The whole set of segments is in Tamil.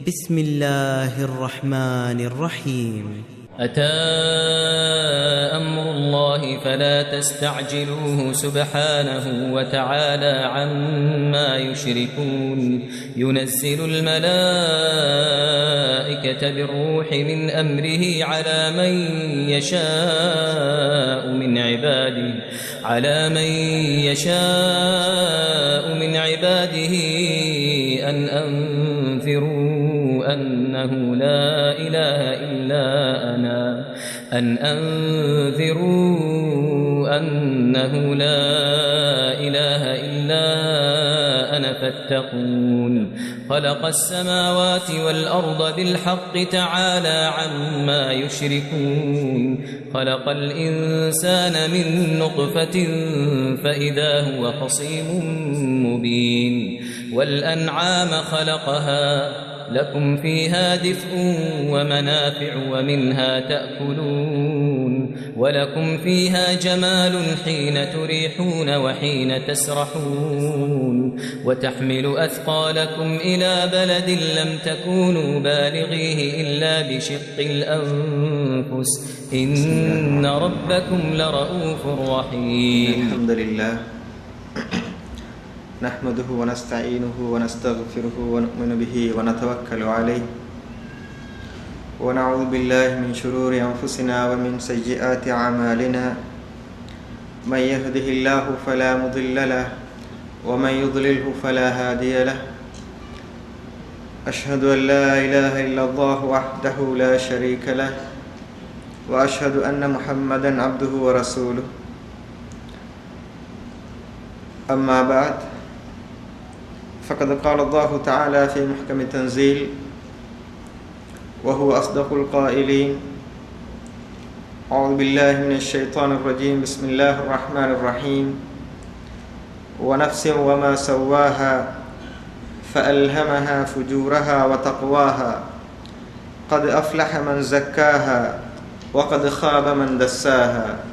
بسم الله الرحمن الرحيم. أتى أمر الله فلا تستعجلوه سبحانه وتعالى عما يشركون. ينزل الملائكة بالروح من أمره على من يشاء من عباده أن أنذروا أنه لا إله إلا أنا فاتقون. خلق السماوات والأرض بالحق تعالى عما يشركون. خلق الإنسان من نطفة فإذا هو خصيم مبين. والأنعام خلقها لكم فيها دفء ومنافع ومنها تأكلون. ولكم فيها جمال حين تريحون وحين تسرحون. وتحمل أثقالكم إلى بلد لم تكونوا بالغيه إلا بشق الأنفس إن ربكم لرؤوف رحيم. الحمد لله نحمده ونستعينه ونستغفره ونؤمن به ونتوكل عليه ونعوذ بالله من شرور أنفسنا ومن سيئات أعمالنا. من يهده الله فلا مضل له ومن يضلله فلا هادي له. أشهد أن لا إله إلا الله وحده لا شريك له وأشهد أن محمدا عبده ورسوله. أما بعد فقد قال الله تعالى في محكم التنزيل وهو أصدق القائلين. أعوذ بالله من الشيطان الرجيم. بسم الله الرحمن الرحيم. ونفس وما سواها فألهمها فجورها وتقواها قد أفلح من زكاها وقد خاب من دساها.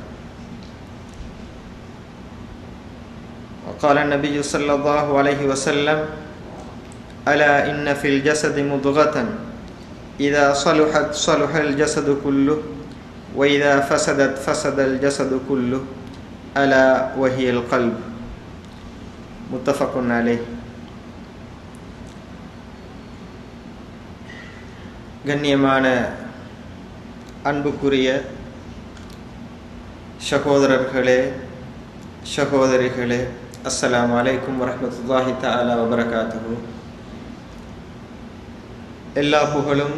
قال النبي صلى الله عليه وسلم ألا إن في الجسد مضغة إذا صلحت صلح الجسد كله وإذا فسدت فسد الجسد كله ألا وهي القلب. متفق عليه. கண்ணியமான அன்புக்குரிய சகோதரர்களே சகோதரிகளே, அஸ்ஸலாமு அலைக்கும் வரஹ்மத்துல்லாஹி தஆலா வபரகாத்துஹு. எல்லா புகழும்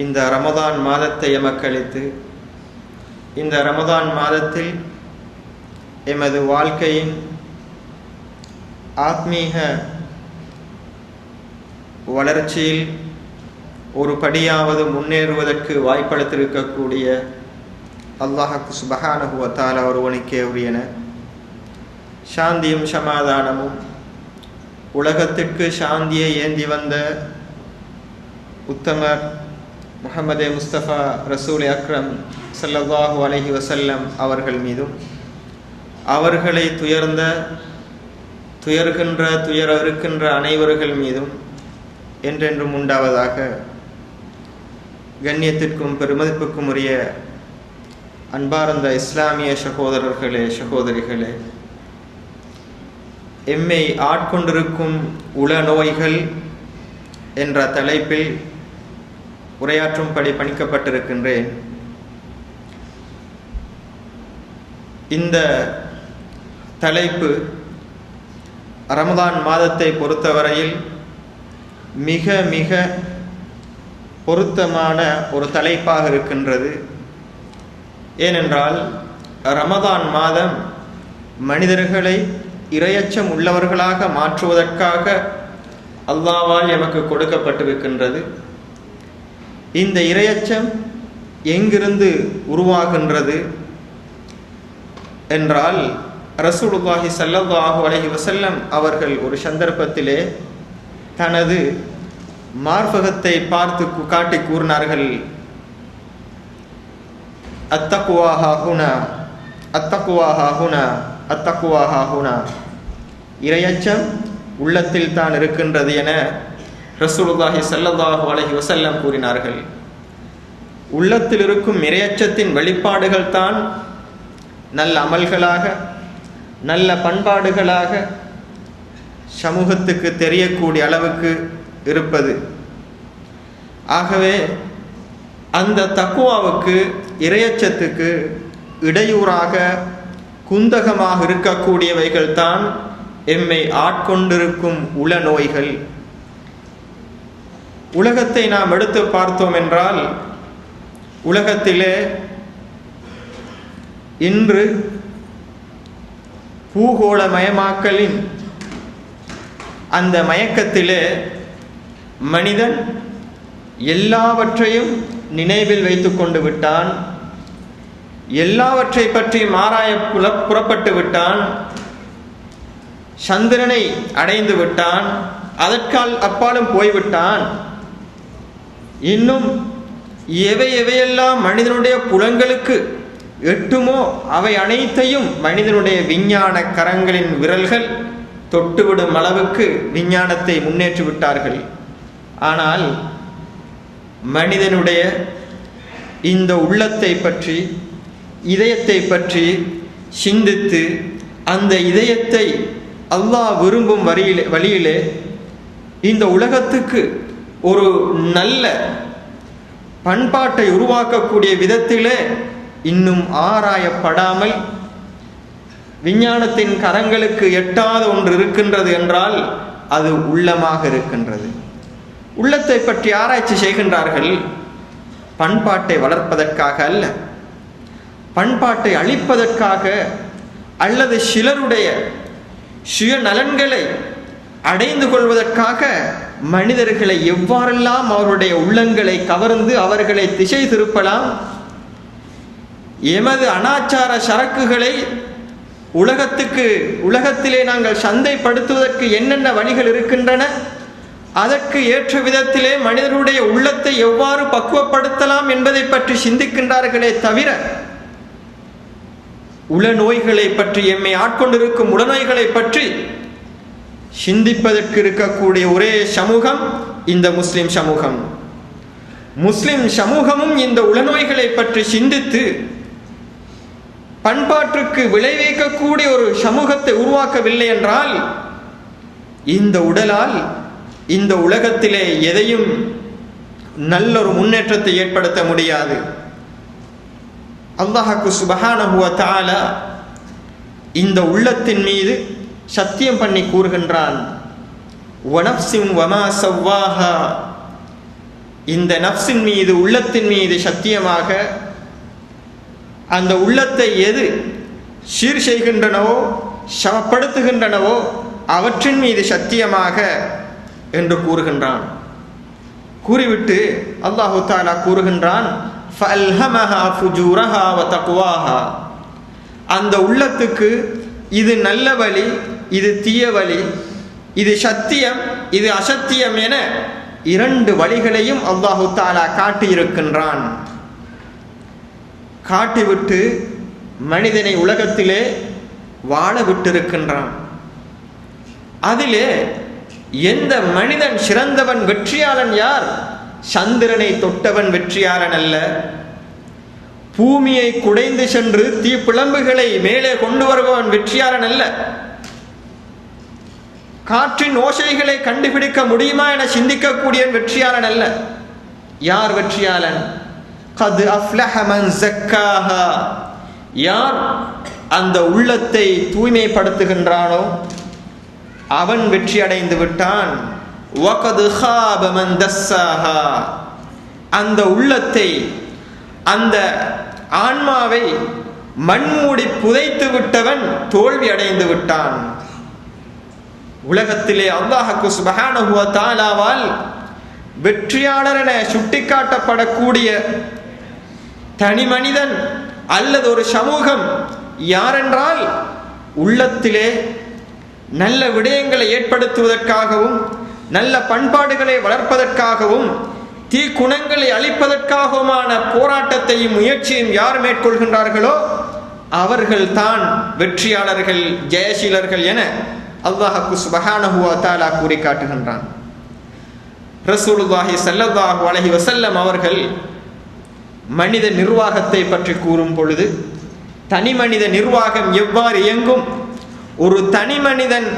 இந்த ரமதான் மாதத்தை எமக்களித்து இந்த ரமதான் மாதத்தில் எமது வாழ்க்கையின் ஆத்மீக வளர்ச்சியில் ஒரு படியாவது முன்னேறுவதற்கு வாய்ப்பளித்திருக்கக்கூடிய அல்லாஹ்வுக்கு சுப்ஹானஹு வ தஆலா ஒருவனுக்கே உரியன. சாந்தியும் சமாதானமும் உலகத்திற்கு சாந்தியை ஏந்தி வந்த உத்தமர் முஹம்மதே முஸ்தபா ரசூல் அக்ரம் ஸல்லல்லாஹு அலைஹி வஸல்லம் அவர்கள் மீதும் அவர்களை துயர இருக்கின்ற அனைவர்கள் மீதும் என்றென்றும் உண்டாவதாக. கண்ணியத்திற்கும் பெருமதிப்புக்கும் உரிய அன்பார்ந்த இஸ்லாமிய சகோதரர்களே சகோதரிகளே, எம்மை ஆட்கொண்டிருக்கும் உள நோய்கள் என்ற தலைப்பில் உரையாற்றும்படி பணிக்கப்பட்டிருக்கின்றேன். இந்த தலைப்பு ரமதான் மாதத்தை பொறுத்தவரையில் மிக மிக பொருத்தமான ஒரு தலைப்பாக இருக்கின்றது. ஏனென்றால் ரமதான் மாதம் மனிதர்களை இரையச்சம் உள்ளவர்களாக மாற்றுவதற்காக அல்லாஹ்வால் எமக்கு கொடுக்கப்பட்டிருக்கின்றது. இந்த இரையச்சம் எங்கிருந்து உருவாகின்றது என்றால், ரசூலுல்லாஹி ஸல்லல்லாஹு அலைஹி வஸல்லம் அவர்கள் ஒரு சந்தர்ப்பத்திலே தனது மார்பகத்தை பார்த்து காட்டி கூறினார்கள், அத்தக்வா ஹாஹுனா அத்தக்வா ஹாஹுனா அத்தக்வா ஹாஹுனா, இரையச்சம் உள்ளத்தில் தான் இருக்கின்றது என ரசூலுல்லாஹி ஸல்லல்லாஹு அலைஹி வஸல்லம் கூறினார்கள், உள்ளத்தில் இருக்கும் இறையச்சத்தின் வெளிப்பாடுகள் தான் நல்ல அமல்களாக, நல்ல பண்பாடுகளாக சமூகத்துக்கு தெரியக்கூடிய அளவுக்கு இருப்பது. ஆகவே அந்த தக்குவாவுக்கு, இறையச்சத்துக்கு இடையூறாக, குந்தகமாக இருக்கக்கூடியவைகள் தான் எம்மை ஆட்கொண்டிருக்கும் உள நோய்கள். உலகத்தை நாம் எடுத்து பார்த்தோம் என்றால், உலகத்திலே இன்று பூகோளமயமாக்கலின் அந்த மயக்கத்திலே மனிதன் எல்லாவற்றையும் நினைவில் வைத்து கொண்டு விட்டான், எல்லாவற்றை பற்றி மாறாய புறப்பட்டு விட்டான், சந்திரனை அடைந்து விட்டான், அதற்கால் அப்பாலும் போய்விட்டான். இன்னும் எவையெல்லாம் மனிதனுடைய புலன்களுக்கு எட்டுமோ அவை அனைத்தையும் மனிதனுடைய விஞ்ஞான கரங்களின் விரல்கள் தொட்டுவிடும் அளவுக்கு விஞ்ஞானத்தை முன்னேற்றி விட்டார்கள். ஆனால் மனிதனுடைய இந்த உள்ளத்தை பற்றி, இதயத்தை பற்றி சிந்தித்து அந்த இதயத்தை அல்லாஹ் விரும்பும் வழியிலே இந்த உலகத்துக்கு ஒரு நல்ல பண்பாட்டை உருவாக்கக்கூடிய விதத்திலே இன்னும் ஆராயப்படாமல் விஞ்ஞானத்தின் கரங்களுக்கு எட்டாத ஒன்று இருக்கின்றது என்றால் அது உள்ளமாக இருக்கின்றது. உள்ளத்தை பற்றி ஆராய்ச்சி செய்கின்றார்கள், பண்பாட்டை வளர்ப்பதற்காக அல்ல, பண்பாட்டை அழிப்பதற்காக அல்லது சிலருடைய சுயநலன்களை அடைந்து கொள்வதற்காக மனிதர்களை எவ்வாறெல்லாம் அவருடைய உள்ளங்களை கவர்ந்து அவர்களை திசை திருப்பலாம், எமது அனாச்சார சரக்குகளை உலகத்திலே நாங்கள் சந்தைப்படுத்துவதற்கு என்னென்ன வழிகள் இருக்கின்றன, அதற்கு ஏற்ற விதத்திலே மனிதனுடைய உள்ளத்தை எவ்வாறு பக்குவப்படுத்தலாம் என்பதை பற்றி சிந்திக்கின்றார்களே தவிர, உள நோய்களை பற்றி, எம்மை ஆட்கொண்டிருக்கும் உளநோய்களை பற்றி சிந்திப்பதற்கு இருக்கக்கூடிய ஒரே சமூகம் இந்த முஸ்லிம் சமூகம். முஸ்லிம் சமூகமும் இந்த உளநோய்களை பற்றி சிந்தித்து பண்பாட்டுக்கு விளைவிக்கக்கூடிய ஒரு சமூகத்தை உருவாக்கவில்லை என்றால் இந்த உடலால் இந்த உலகத்திலே எதையும் நல்லொரு முன்னேற்றத்தை ஏற்படுத்த முடியாது. அல்லாஹ் சுப்ஹானஹு வ தஆலா இந்த உள்ளத்தின் மீது சத்தியம் பண்ணி கூறுகின்றான், வனஃப்ஸின் வமா ஸவ்வாஹா, இந்த நஃப்ஸின் மீது, உள்ளத்தின் மீது சத்தியமாக, அந்த உள்ளத்தை எது சீர் செய்கின்றனவோ, சமப்படுத்துகின்றனவோ அவற்றின் மீது சத்தியமாக என்று கூறுகின்றான். கூறிவிட்டு அல்லாஹு தஆலா கூறுகின்றான், ஃபஅல்ஹமஹா ஃபுஜூரஹா வ தக்வாஹா, அந்த உள்ளத்துக்கு இது நல்ல வழி, இது தீய வழி, இது சத்தியம், இது அசத்தியம் என இரண்டு வழிகளையும் அல்லாஹு தஆலா காட்டியிருக்கின்றான். காட்டிவிட்டு மனிதனை உலகத்திலே வாழ விட்டிருக்கின்றான். அதிலே எந்த மனிதன் சிறந்தவன், வெற்றியாளன் யார்? சந்திரனை தொட்டவன் வெற்றியாளன் அல்ல, பூமியை குடைந்து சென்று தீப்பிழம்புகளை மேலே கொண்டு வருபவன் வெற்றியாளன் அல்ல, காற்றின் ஓசைகளை கண்டுபிடிக்க முடியுமா என சிந்திக்கக்கூடிய வெற்றியாளன் அல்ல. யார் வெற்றியாளன்? கத் அஃப்லஹ மன் ஸக்காஹா, யார் அந்த உள்ளத்தை தூய்மைப்படுத்துகின்றானோ அவன் வெற்றி அடைந்து விட்டான். வகத் ஹாப மன் தஸ்ஸாஹா, அந்த உள்ளத்தை, அந்த ஆன்மாவை மண்மூடி புதைத்து விட்டவன் தோல்வி அடைந்து விட்டான். உலகத்திலே அல்லாஹ் சுப்ஹானஹு வ தஆலாவால் வெற்றியாளர் என சுட்டிக்காட்டப்படக்கூடிய தனி மனிதன் அல்லது ஒரு சமூகம் யாரென்றால், உள்ளத்திலே நல்ல விடயங்களை ஏற்படுத்துவதற்காகவும், நல்ல பண்பாடுகளை வளர்ப்பதற்காகவும், தீக்குணங்களை அழிப்பதற்காகவுமான போராட்டத்தையும் முயற்சியும் யார் மேற்கொள்கின்றார்களோ அவர்கள் தான் வெற்றியாளர்கள், ஜெயசீலர்கள் என அல்லாஹ் சுப்ஹானஹு வ தஆலா கூறி காட்டுகின்றான். ரசூலுல்லாஹி ஸல்லல்லாஹு அலைஹி வஸல்லம் அவர்கள் மனித நிர்வாகத்தை பற்றி கூறும் பொழுது, தனி மனித நிர்வாகம் எவ்வாறு இயங்கும், ஒரு தனி மனிதன்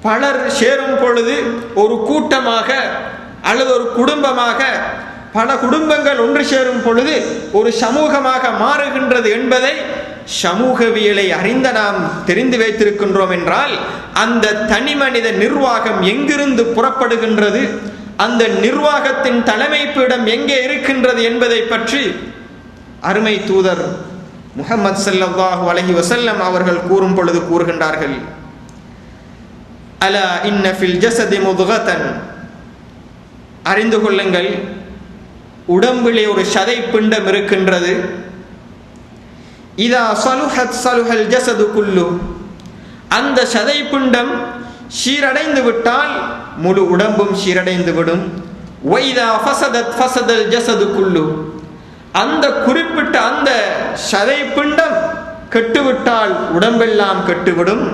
பலர் சேரும் பொழுது ஒரு கூட்டமாக அல்லது ஒரு குடும்பமாக, பல குடும்பங்கள் ஒன்று சேரும் பொழுது ஒரு சமூகமாக மாறுகின்றது என்பதை சமூகவியலை அறிந்த நாம் தெரிந்து வைத்திருக்கின்றோம் என்றால், அந்த தனி மனித நிர்வாகம் எங்கிருந்து புறப்படுகின்றது, அந்த நிர்வாகத்தின் தலைமை பீடம் எங்கே இருக்கின்றது என்பதை பற்றி அருமை தூதர் முஹம்மது ஸல்லல்லாஹு அலைஹி வஸல்லம் அவர்கள் கூறும் பொழுது கூறுகின்றார்கள், அலா இன்ன ஃபில் ஜஸதி முத்கதன், அறிந்து கொள்ளுங்கள், உடம்பிலே ஒரு சதை பிண்டம் இருக்கின்றது. இதா ஸலுஹத் ஸலுஹல் ஜஸது குல்லு, அந்த சதை பிண்டம் சீரடைந்து விட்டால் முழு உடம்பும் சீரடைந்து விடும். வைதா ஃபஸதத் ஃபஸதல் ஜஸது குல்லு, அந்த குறிப்பிட்ட அந்த சதை பிண்டம் கெட்டுவிட்டால் உடம்பெல்லாம் கெட்டுவிடும்.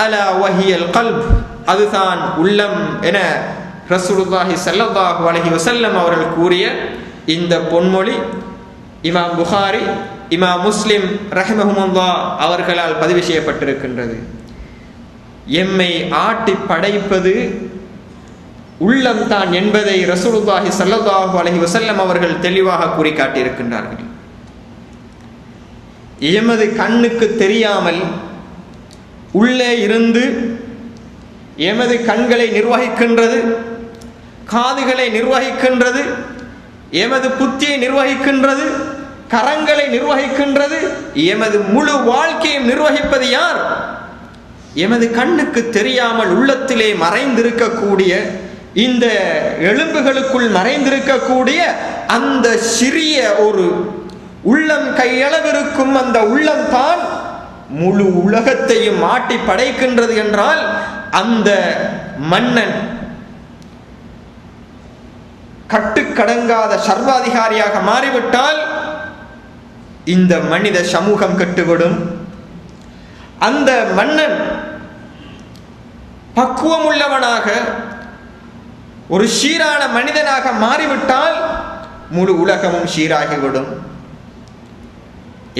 அலா வஹியல் கல்ப், அதுதான் உள்ளம் என ரசூலுல்லாஹி ஸல்லல்லாஹு அலைஹி வஸல்லம் அவர்கள் கூறிய இந்த பொன்மொழி இமாம் புகாரி, இமாம் முஸ்லிம் ரஹிமஹுமுல்லாஹ் அவர்களால் பதிவு செய்யப்பட்டிருக்கின்றது. எம்மை ஆட்டி படைப்பது உள்ளம் தான் என்பதை ரசூலுல்லாஹி ஸல்லல்லாஹு அலைஹி வஸல்லம் அவர்கள் தெளிவாக கூறி காட்டியிருக்கின்றார்கள். எமது கண்ணுக்கு தெரியாமல் உள்ளே இருந்து எமது கண்களை நிர்வகிக்கின்றது, காதுகளை நிர்வகிக்கின்றது, எமது புத்தியை நிர்வகிக்கின்றது, கரங்களை நிர்வகிக்கின்றது, எமது முழு வாழ்க்கையும் நிர்வகிப்பது யார்? எமது கண்ணுக்கு தெரியாமல் உள்ளத்திலே மறைந்திருக்கக்கூடிய, இந்த எலும்புகளுக்குள் மறைந்திருக்கக்கூடிய அந்த சிறிய ஒரு உள்ளம் கையளவிருக்கும் அந்த உள்ளம் தான் முழு உலகத்தையும் ஆட்டி படைக்கின்றது என்றால், அந்த மன்னன் கட்டுக்கடங்காத சர்வாதிகாரியாக மாறிவிட்டால் இந்த மனித சமூகம் கெட்டுவிடும். அந்த மன்னன் பக்குவம் உள்ளவனாக ஒரு சீரான மனிதனாக மாறிவிட்டால் முழு உலகமும் சீராகிவிடும்.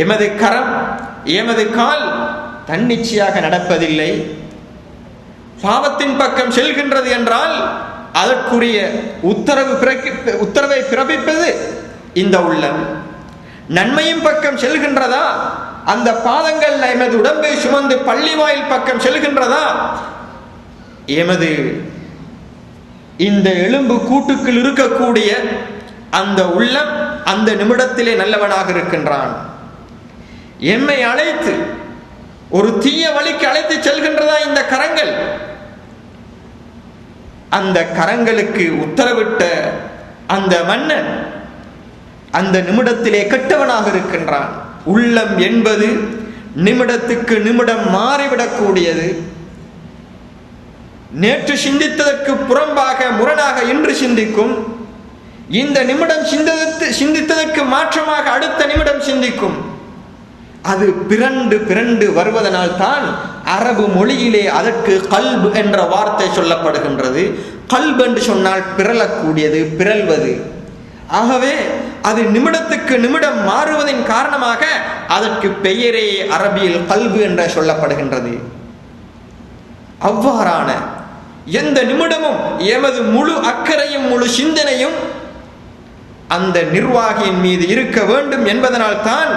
எமது கரம், எமது கால் தன்னிச்சையாக நடப்பதில்லை. பாவத்தின் பக்கம் செல்கின்றது என்றால் அதற்குரிய உத்தரவை பிறப்பிப்பது இந்த உள்ளம். நன்மையின் பக்கம் செல்கின்றதா, அந்த பாதங்கள் எமது உடம்பை சுமந்து பள்ளி வாயில் பக்கம் செல்கின்றதா, எமது இந்த எலும்பு கூட்டுக்குள் இருக்கக்கூடிய அந்த உள்ளம் அந்த நிமிடத்திலே நல்லவனாக இருக்கின்றான். எம்மை அழைத்து ஒரு தீய வழிக்கு அழைத்து செல்கின்றதா இந்த கரங்கள், அந்த கரங்களுக்கு உத்தரவிட்ட அந்த மன்னன் அந்த நிமிடத்திலே கெட்டவனாக இருக்கின்றான். உள்ளம் என்பது நிமிடத்துக்கு நிமிடம் மாறிவிடக்கூடியது. நேற்று சிந்தித்ததற்கு புறம்பாக முரணாக இன்று சிந்திக்கும். இந்த நிமிடம் சிந்தித்ததற்கு மாற்றமாக அடுத்த நிமிடம் சிந்திக்கும். அது பிறண்டு பிறண்டு வருவதனால் தான் அரபு மொழியிலே அதற்கு கல்பு என்ற வார்த்தை சொல்லப்படுகின்றது. கல்பு என்று சொன்னால் பிறழக்கூடியது, பிறழ்வது. ஆகவே அது நிமிடத்துக்கு நிமிடம் மாறுவதன் காரணமாக அதற்கு பெயரே அரபியில் கல்பு என்று சொல்லப்படுகின்றது. அவ்வாறான எந்த நிமிடமும் எமது முழு அக்கறையும் முழு சிந்தனையும் அந்த நிர்வாகியின் மீது இருக்க வேண்டும் என்பதனால் தான்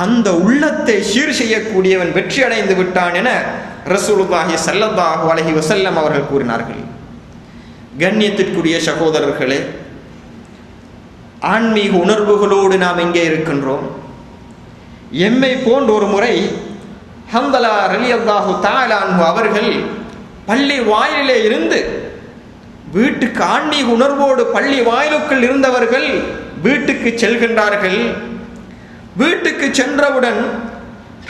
அந்த உள்ளத்தை சீர் செய்யக்கூடியவன் வெற்றி அடைந்து விட்டான் என ரசூலுல்லாஹி ஸல்லல்லாஹு அலைஹி வஸல்லம் அவர்கள் கூறினார்கள். கண்ணியத்திற்குரிய சகோதரர்களே, ஆன்மீக உணர்வுகளோடு நாம் இங்கே இருக்கின்றோம். எம்மை போன்ற ஒரு முறை ஹந்தலா ரலியல்லாஹு தஆலா அன்ஹு அவர்கள் பள்ளி வாயிலே இருந்து வீட்டுக்கு, ஆன்மீக உணர்வோடு பள்ளி வாயிலுக்குள் இருந்தவர்கள் வீட்டுக்கு செல்கின்றார்கள். வீட்டுக்கு சென்றவுடன்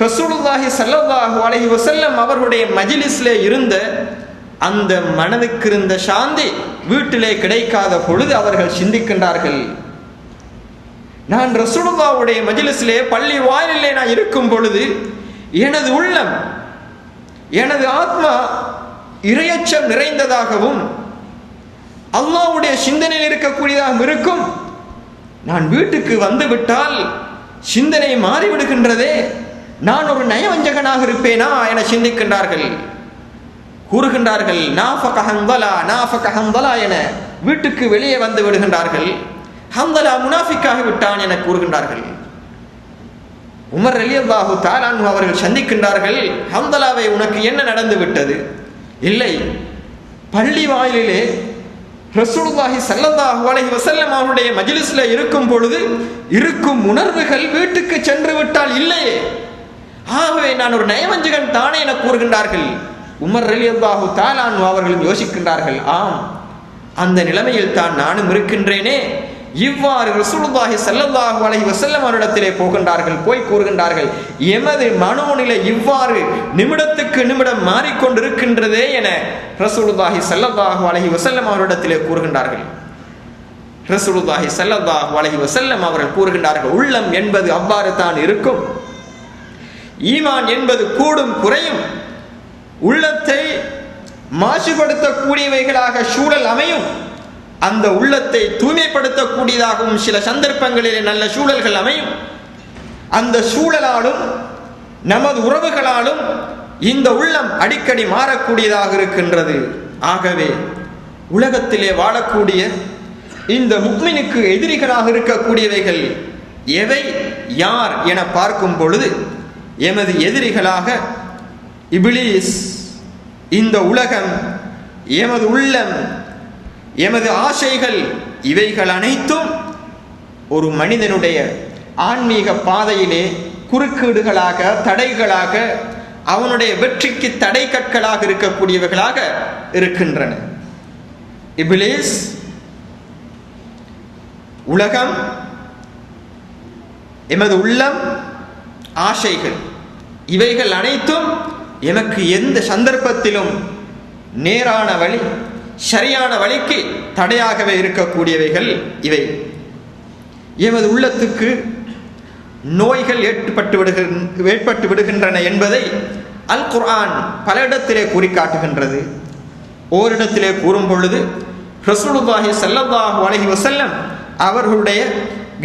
ரசூலுல்லாஹி ஸல்லல்லாஹு அலைஹி வஸல்லம் அவர்களுடைய மஜ்லிஸிலே இருந்த அந்த மனதுக்கு இருந்த சாந்தி வீட்டிலே கிடைக்காத பொழுது அவர்கள் சிந்திக்கின்றார்கள், நான் ரசூலுல்லாஹ்வுடைய மஜ்லிஸிலே பள்ளி வாயிலே நான் இருக்கும் பொழுது எனது உள்ளம், எனது ஆத்மா இறையச்சம் நிறைந்ததாகவும் அல்லாஹ்வுடைய சிந்தனையில் இருக்கக்கூடியதாக இருக்கும். நான் வீட்டுக்கு வந்து விட்டால் சிந்தனை மாறிவிடுகின்றதே, நான் ஒரு நயவஞ்சகனாக இருப்பேனா என சிந்திக்கின்றார்கள். கூறுகின்றார்கள் நாஃபக ஹந்தலா என வீட்டுக்கு வெளியே வந்து விடுகின்றார்கள். ஹந்தலா முனாஃபிக்காகி விட்டான் என கூறுகின்றார்கள். உமர் ரலியல்லாஹு தஆலா அன்ஹு அவர்கள் சந்திக்கின்றார்கள். ஹந்தலாவை உனக்கு என்ன நடந்து விட்டது? இல்லை, பள்ளி வாயிலிலே ரசூலுல்லாஹி ஸல்லல்லாஹு அலைஹி வஸல்லம் அவருடைய மஜ்லிஸ்ல இருக்கும் பொழுது இருக்கும் உணர்வுகள் வீட்டுக்கு சென்று விட்டால் இல்லையே, ஆகவே நான் ஒரு நயவஞ்சகன் தானே என கூறுகின்றார்கள். உமர் ரலியல்லாஹு தஆலா அன்ஹு அவர்களும் யோசிக்கின்றார்கள், ஆம், அந்த நிலைமையில் தான் நானும் இருக்கின்றேனே. இவ்வாறு ரசூலுல்லாஹி ஸல்லல்லாஹு அலைஹி வஸல்லம் அவரிடத்திலே போய் கூறுகின்றார்கள், எமது மனோநிலை இவ்வாறு நிமிடத்துக்கு நிமிடம் மாறிக்கொண்டிருக்கின்றதே என ரசூலுல்லாஹி ஸல்லல்லாஹு அலைஹி வஸல்லம் அவரிடத்திலே கூறுகின்றார்கள். ரசூலுல்லாஹி ஸல்லல்லாஹு அலைஹி வஸல்லம் அவர்கள் கூறுகின்றார்கள், உள்ளம் என்பது அவ்வாறு தான் இருக்கும். ஈமான் என்பது கூடும் குறையும். உள்ளத்தை மாசுபடுத்தக்கூடியவைகளாக சூழல் அமையும். அந்த உள்ளத்தை தூய்மைப்படுத்தக்கூடியதாகவும் சில சந்தர்ப்பங்களிலே நல்ல சூழல்கள் அமையும். அந்த சூழலாலும் நமது உறவுகளாலும் இந்த உள்ளம் அடிக்கடி மாறக்கூடியதாக இருக்கின்றது. ஆகவே உலகத்திலே வாழக்கூடிய இந்த முஃமினுக்கு எதிரிகளாக இருக்கக்கூடியவைகள் எவை, யார் என பார்க்கும் பொழுது எமது எதிரிகளாக இப்லீஸ், இந்த உலகம், எமது உள்ளம், எமது ஆசைகள், இவைகள் அனைத்தும் ஒரு மனிதனுடைய ஆன்மீக பாதையிலே குறுக்கீடுகளாக, தடைகளாக, அவனுடைய வெற்றிக்கு தடை கற்களாக இருக்கக்கூடியவைகளாக இருக்கின்றன. இப்லீஸ், உலகம், எமது உள்ளம், ஆசைகள், இவைகள் அனைத்தும் எமக்கு எந்த சந்தர்ப்பத்திலும் நேரான வழி, சரியான வழிக்கு தடையாகவே இருக்கக்கூடியவைகள் இவை. எமது உள்ளத்துக்கு நோய்கள் ஏற்பட்டு விடுகின்றன என்பதை அல் குர்ஆன் பல இடத்திலே கூறி காட்டுகின்றது. ஓரிடத்திலே கூறும் பொழுது ரசூலுல்லாஹி ஸல்லல்லாஹு அலைஹி வஸல்லம் அவர்களுடைய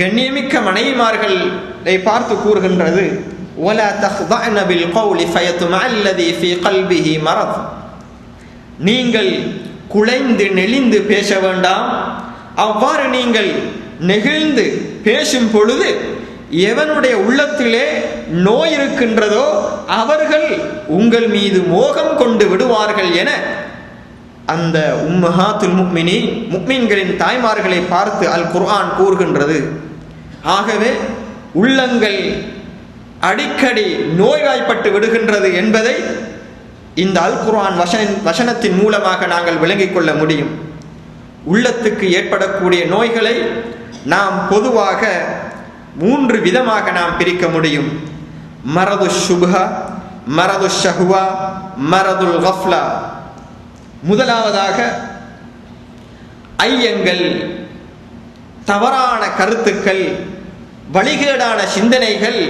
கண்ணியமிக்க மனைவிமார்களை பார்த்து கூறுகின்றது, وَلَا تَخْضَعْنَ بِالْقَوْلِ فَيَطْمَعَ الَّذِي فِي قَلْبِهِ مَرَضٌ. நீங்கள் குலைந்து நெளிந்து பேச வேண்டாம். அவ்வாறு நீங்கள் நெகிழ்ந்து பேசும் பொழுது எவனுடைய உள்ளத்திலே நோய் இருக்கின்றதோ அவர்கள் உங்கள் மீது மோகம் கொண்டு விடுவார்கள் என அந்த உம்மஹாத்துல் முஃமினீன், முஃமின்களின் தாய்மார்களை பார்த்து அல் குர்ஆன் கூறுகின்றது. ஆகவே உள்ளங்கள் அடிக்கடி நோய்வாய்ப்பட்டு விடுகின்றது என்பதை இந்த அல் குர்ஆன் வசனத்தின் மூலமாக நாங்கள் விளங்கிக் கொள்ள முடியும். உள்ளத்துக்கு ஏற்படக்கூடிய நோய்களை நாம் பொதுவாக 3 விதமாக நாம் பிரிக்க முடியும். மரது ஷுப்ஹா, மரது ஷஹ்வா, மரதுல் கஃப்லா. முதலாவதாக ஐயங்கள், தவறான கருத்துக்கள், வழிகேடான சிந்தனைகள்,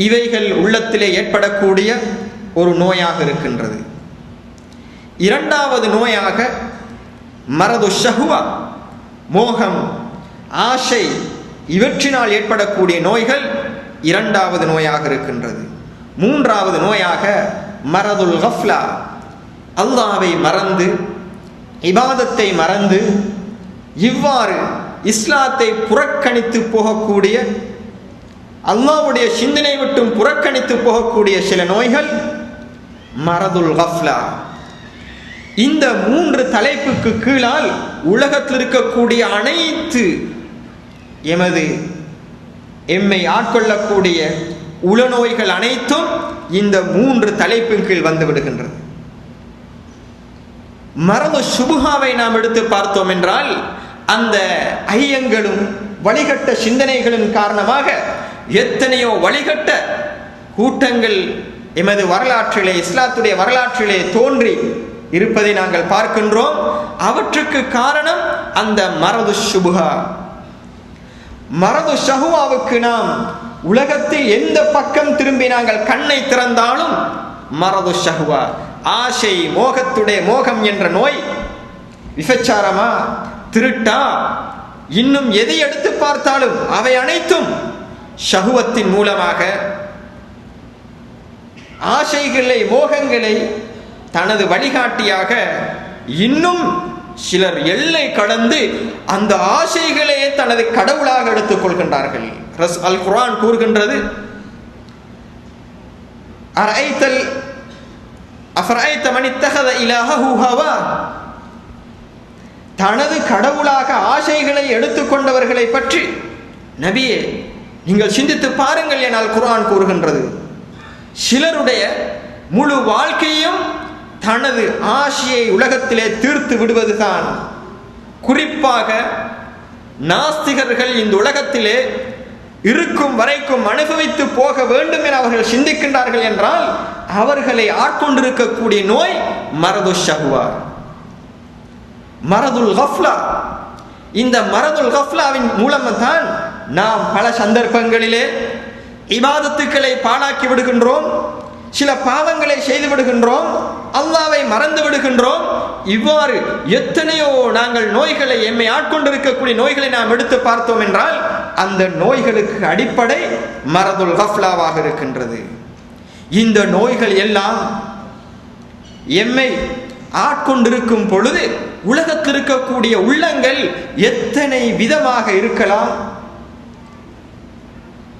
இவைகள் உள்ளத்திலே ஏற்படக்கூடிய ஒரு நோயாக இருக்கின்றது. இரண்டாவது நோயாக மரது ஷஹ்வா, மோகம், ஆசை, இவற்றினால் ஏற்படக்கூடிய நோய்கள் இரண்டாவது நோயாக இருக்கின்றது. மூன்றாவது நோயாக மரதுல் கஃப்லா, அல்லாஹ்வை மறந்து, இபாதத்தை மறந்து, இவ்வாறு இஸ்லாத்தை புறக்கணித்து போகக்கூடிய, அல்லாஹ்வுடைய சிந்தனை விட்டும் புறக்கணித்து போகக்கூடிய சில நோய்கள் மரதுல் கஃப்லா. இந்த 3 தலைப்புக்கு கீழால் உலகத்தில் இருக்கக்கூடிய அனைத்து எம்மை ஆட்கொள்ளக்கூடிய உளநோய்கள் அனைத்தும் இந்த 3 தலைப்பின் கீழ் வந்து விடுகின்றது. மரது சுபுகாவை நாம் எடுத்து பார்த்தோம் என்றால், அந்த ஐயங்களும் வழிகட்ட சிந்தனைகளின் காரணமாக எத்தனையோ வழிகட்ட கூட்டங்கள் எமது வரலாற்றிலே, இஸ்லாத்துடைய வரலாற்றிலே தோன்றி இருப்பதை நாங்கள் பார்க்கின்றோம். அவற்றுக்கு காரணம் அந்த மரது சுபுகா. மரது ஷஹ்வாவுக்கு நாம் உலகத்தில் எந்த பக்கம் திரும்பி நாங்கள் கண்ணை திறந்தாலும் மரது ஷஹ்வா, ஆசை, மோகத்துடைய மோகம் என்ற நோய் விபச்சாரமா, திருட்டா, இன்னும் எதை எடுத்து பார்த்தாலும் அவை அனைத்தும் ஷஹுவத்தின் மூலமாக ஆசைகளை, மோகங்களை தனது வழிகாட்டியாக, இன்னும் சிலர் எல்லை கடந்து அந்த ஆசைகளையே தனது கடவுளாக எடுத்துக் கொள்கின்றார்கள். அல் குர்ஆன் கூறுகின்றது, தனது கடவுளாக ஆசைகளை எடுத்துக்கொண்டவர்களை பற்றி நபியே நீங்கள் சிந்தித்து பாருங்கள் என அல் குர்ஆன் கூறுகின்றது. சிலருடைய முழு வாழ்க்கையும் தனது ஆசையை உலகத்திலே தீர்த்து விடுவதுதான். குறிப்பாக நாஸ்திகர்கள் இந்த உலகத்திலே இருக்கும் வரைக்கும் அனுபவித்து போக வேண்டும் என அவர்கள் சிந்திக்கின்றார்கள் என்றால் அவர்களை ஆட்கொண்டிருக்கக்கூடிய நோய் மரது ஷஹ்வா, மரதுல் கஃப்லா. இந்த மரதுல் கஃப்லாவின் மூலம்தான் நாம் பல சந்தர்ப்பங்களிலே இபாதத்துக்களை பாழாக்கி விடுகின்றோம், சில பாவங்களை செய்து விடுகின்றோம், அல்லாஹ்வை மறந்து விடுகின்றோம். இவ்வாறு எத்தனையோ நாங்கள் நோய்களை, எம்மை ஆட்கொண்டிருக்கக்கூடிய நோய்களை நாம் எடுத்து பார்த்தோம் என்றால் அந்த நோய்களுக்கு அடிப்படை மரதுல் கஃப்லாவாக இருக்கின்றது. இந்த நோய்கள் எல்லாம் எம்மை ஆட்கொண்டிருக்கும் பொழுது உலகத்தில் இருக்கக்கூடிய உள்ளங்கள் எத்தனை விதமாக இருக்கலாம்,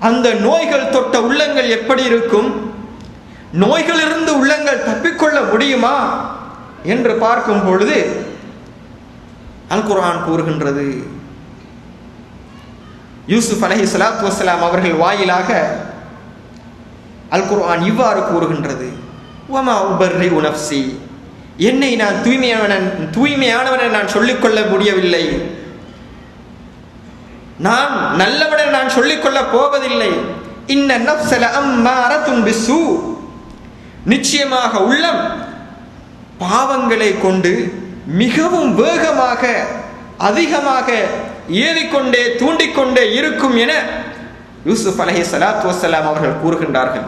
அந்த நோய்கள் தொட்ட உள்ளங்கள் எப்படி இருக்கும், நோய்களிலிருந்து உள்ளங்கள் தப்பிக்கொள்ள முடியுமா என்று பார்க்கும் பொழுது அல் குர்ஆன் கூறுகின்றது, யூசுப் அலைஹிஸ்ஸலாத்து வஸ்ஸலாம் அவர்கள் வாயிலாக அல் குர்ஆன் இவ்வாறு கூறுகின்றது, வமா உபர்ரிஉ நஃப்ஸி, என்னை நான் தூய்மையானவனை நான் சொல்லிக்கொள்ள முடியவில்லை, நான் நல்லவனை நான் சொல்லிக்கொள்ள போவதில்லை. இன்ன நஃப்ஸ லஅம்மாரத்துன் பிஸ்ஸூ, நிச்சயமாக உள்ளம் பாவங்களை கொண்டு மிகவும் வேகமாக, அதிகமாக ஏறிக்கொண்டே தூண்டிக்கொண்டே இருக்கும் என யூசுப் அலைஹிஸ்ஸலாத்து வஸ்ஸலாம் அவர்கள் கூறுகின்றார்கள்.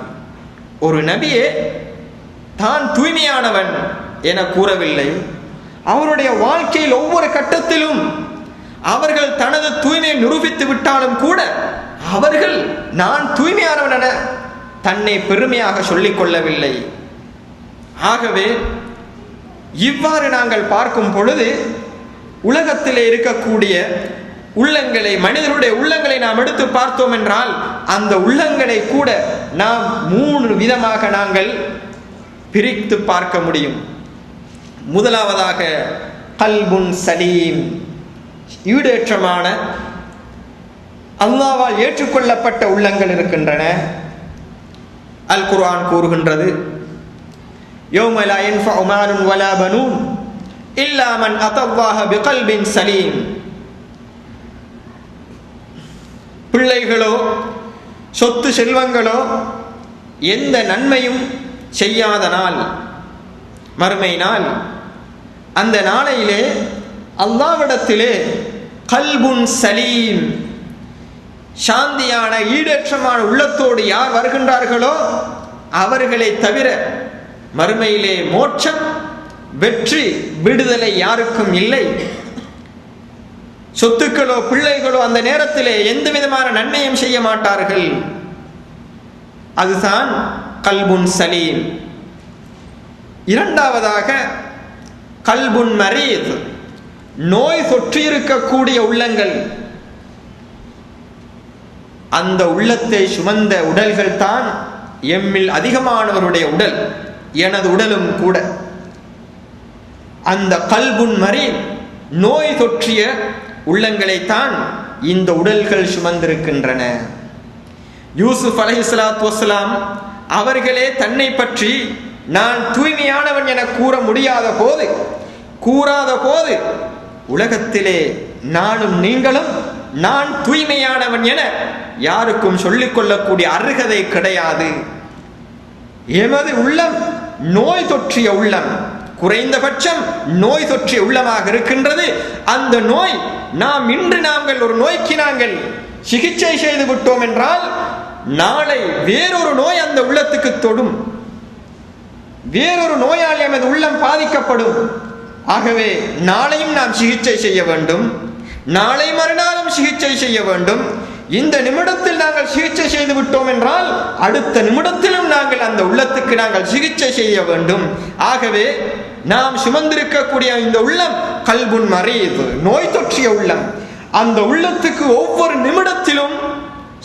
ஒரு நபியே தான் தூய்மையானவன் என கூறவில்லை. அவருடைய வாழ்க்கையில் ஒவ்வொரு கட்டத்திலும் அவர்கள் தனது தூய்மையை நிரூபித்து விட்டாலும் கூட அவர்கள் நான் தூய்மையானவன் என தன்னை பெருமையாக சொல்லிக் கொள்ளவில்லை. ஆகவே இவ்வாறு நாங்கள் பார்க்கும் பொழுது உலகத்திலே இருக்கக்கூடிய உள்ளங்களை, மனிதனுடைய உள்ளங்களை நாம் எடுத்து பார்த்தோம் என்றால் அந்த உள்ளங்களை கூட நாம் 3 விதமாக நாங்கள் பிரித்து பார்க்க முடியும். முதலாவதாக கல்புன் சலீம், ஈடேற்றமான அல்லாஹ்வால் ஏற்றுக்கொள்ளப்பட்ட உள்ளங்கள் இருக்கின்றன. அல் குர்ஆன் கூறுகின்றது, யௌம லா யன்ஃபஉ மாலுன் வலா பனூன் இல்லா மன் அத்தல்லாஹ பிகல்பின் சலீம். பிள்ளைகளோ சொத்து செல்வங்களோ எந்த நன்மையும் செய்யாத நாள், மறுமை நாள். அந்த நாளையிலே அல்லாஹ்விடத்திலே கல்புன் சலீம், சாந்தியான ஈடேற்றமான உள்ளத்தோடு யார் வருகின்றார்களோ அவர்களை தவிர மறுமையிலே மோட்சம், வெற்றி, விடுதலை யாருக்கும் இல்லை. சொத்துக்களோ பிள்ளைகளோ அந்த நேரத்திலே எந்த விதமான நன்மையும் செய்ய மாட்டார்கள். அதுதான் கல்புன் சலீம். இரண்டாவதாக கல்புன் மரீத், நோய் தொற்றியிருக்கக்கூடிய உள்ளங்கள். அந்த உள்ளத்தை சுமந்த உடல்கள் தான் எம்மில் அதிகமானவருடைய உடல், எனது உடலும் கூட. அந்த கல்புன் மரீத், நோய் தொற்றிய உள்ளங்களைத்தான் இந்த உடல்கள் சுமந்திருக்கின்றன. யூசுப் அலைஹிஸ்ஸலாத்து வஸ்ஸலாம் அவர்களே தன்னை பற்றி நான் தூய்மையானவன் என கூறாத போது உலகத்திலே நானும் நீங்களும் நான் தூய்மையானவன் என யாருக்கும் சொல்லிக் கொள்ளக்கூடிய அருகதை கிடையாது. எமது உள்ளம் நோய் தொற்றிய உள்ளம், குறைந்தபட்சம் நோய் தொற்றிய உள்ளமாக இருக்கின்றது. அந்த நோய் நாங்கள் ஒரு நோய்க்கு நாங்கள் சிகிச்சை செய்து விட்டோம் என்றால் நாளை வேறொரு நோய் அந்த உள்ளத்துக்கு தொடும், வேறொரு நோயால் எமது உள்ளம் பாதிக்கப்படும். ஆகவே நாளையும் நாம் சிகிச்சை செய்ய வேண்டும், நாளை மறுநாளும் சிகிச்சை செய்ய வேண்டும். இந்த நிமிடத்தில் நாங்கள் சிகிச்சை செய்து விட்டோம் என்றால் அடுத்த நிமிடத்திலும் நாங்கள் அந்த உள்ளத்துக்கு நாங்கள் சிகிச்சை செய்ய வேண்டும். ஆகவே நாம் சுமந்திருக்கக்கூடிய இந்த உள்ளம் கல்புன் மரீது, நோய் தொற்றிய உள்ளம். அந்த உள்ளத்துக்கு ஒவ்வொரு நிமிடத்திலும்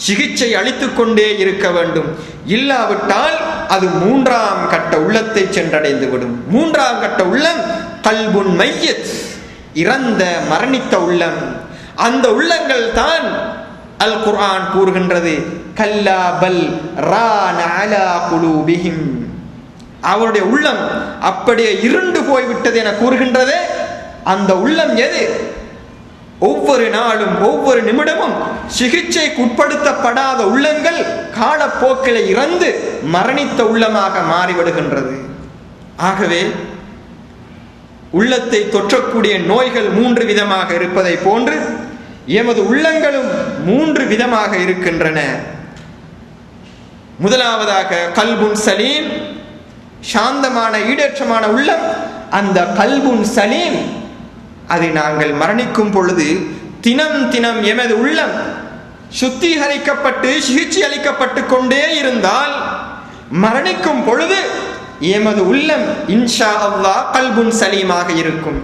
சிகிச்சை அளித்துக் கொண்டே இருக்க வேண்டும். இல்லாவிட்டால் அது 3ஆம் கட்ட உள்ளத்தை சென்றடைந்து விடும். 3ஆம் கட்ட உள்ளம் கல்புன் மையத், இறந்த மரணித்த உள்ளம். அந்த உள்ளங்கள் தான் அல் குர்ஆன் கூறுகின்றது, கல்லா பல் ரான அலா குலூபிஹிம், அவருடைய உள்ளம் அப்படியே இருண்டு போய்விட்டது என கூறுகின்றதே. அந்த உள்ளம் எது? ஒவ்வொரு நாளும் ஒவ்வொரு நிமிடமும் சிகிச்சைக்கு உட்படுத்தப்படாத உள்ளங்கள் காலப்போக்கில் இறந்து மரணித்த உள்ளமாக மாறிவிடுகின்றது. ஆகவே உள்ளத்தை தொற்றக்கூடிய நோய்கள் 3 விதமாக இருப்பதை போன்று எமது உள்ளங்களும் 3 விதமாக இருக்கின்றன. முதலாவதாக கல்புன் சலீம், சாந்தமான ஈடேற்றமான உள்ளம். அந்த கல்புன் சலீம், அதை நாங்கள் மரணிக்கும் பொழுது தினம் தினம் எமது உள்ளம் சுத்திகரிக்கப்பட்டு சிகிச்சை அளிக்கப்பட்டு கொண்டே இருந்தால் மரணிக்கும் பொழுது எமது உள்ளம் இன்ஷா அல்லாஹ் கல்புன் சலீமாக இருக்கும்.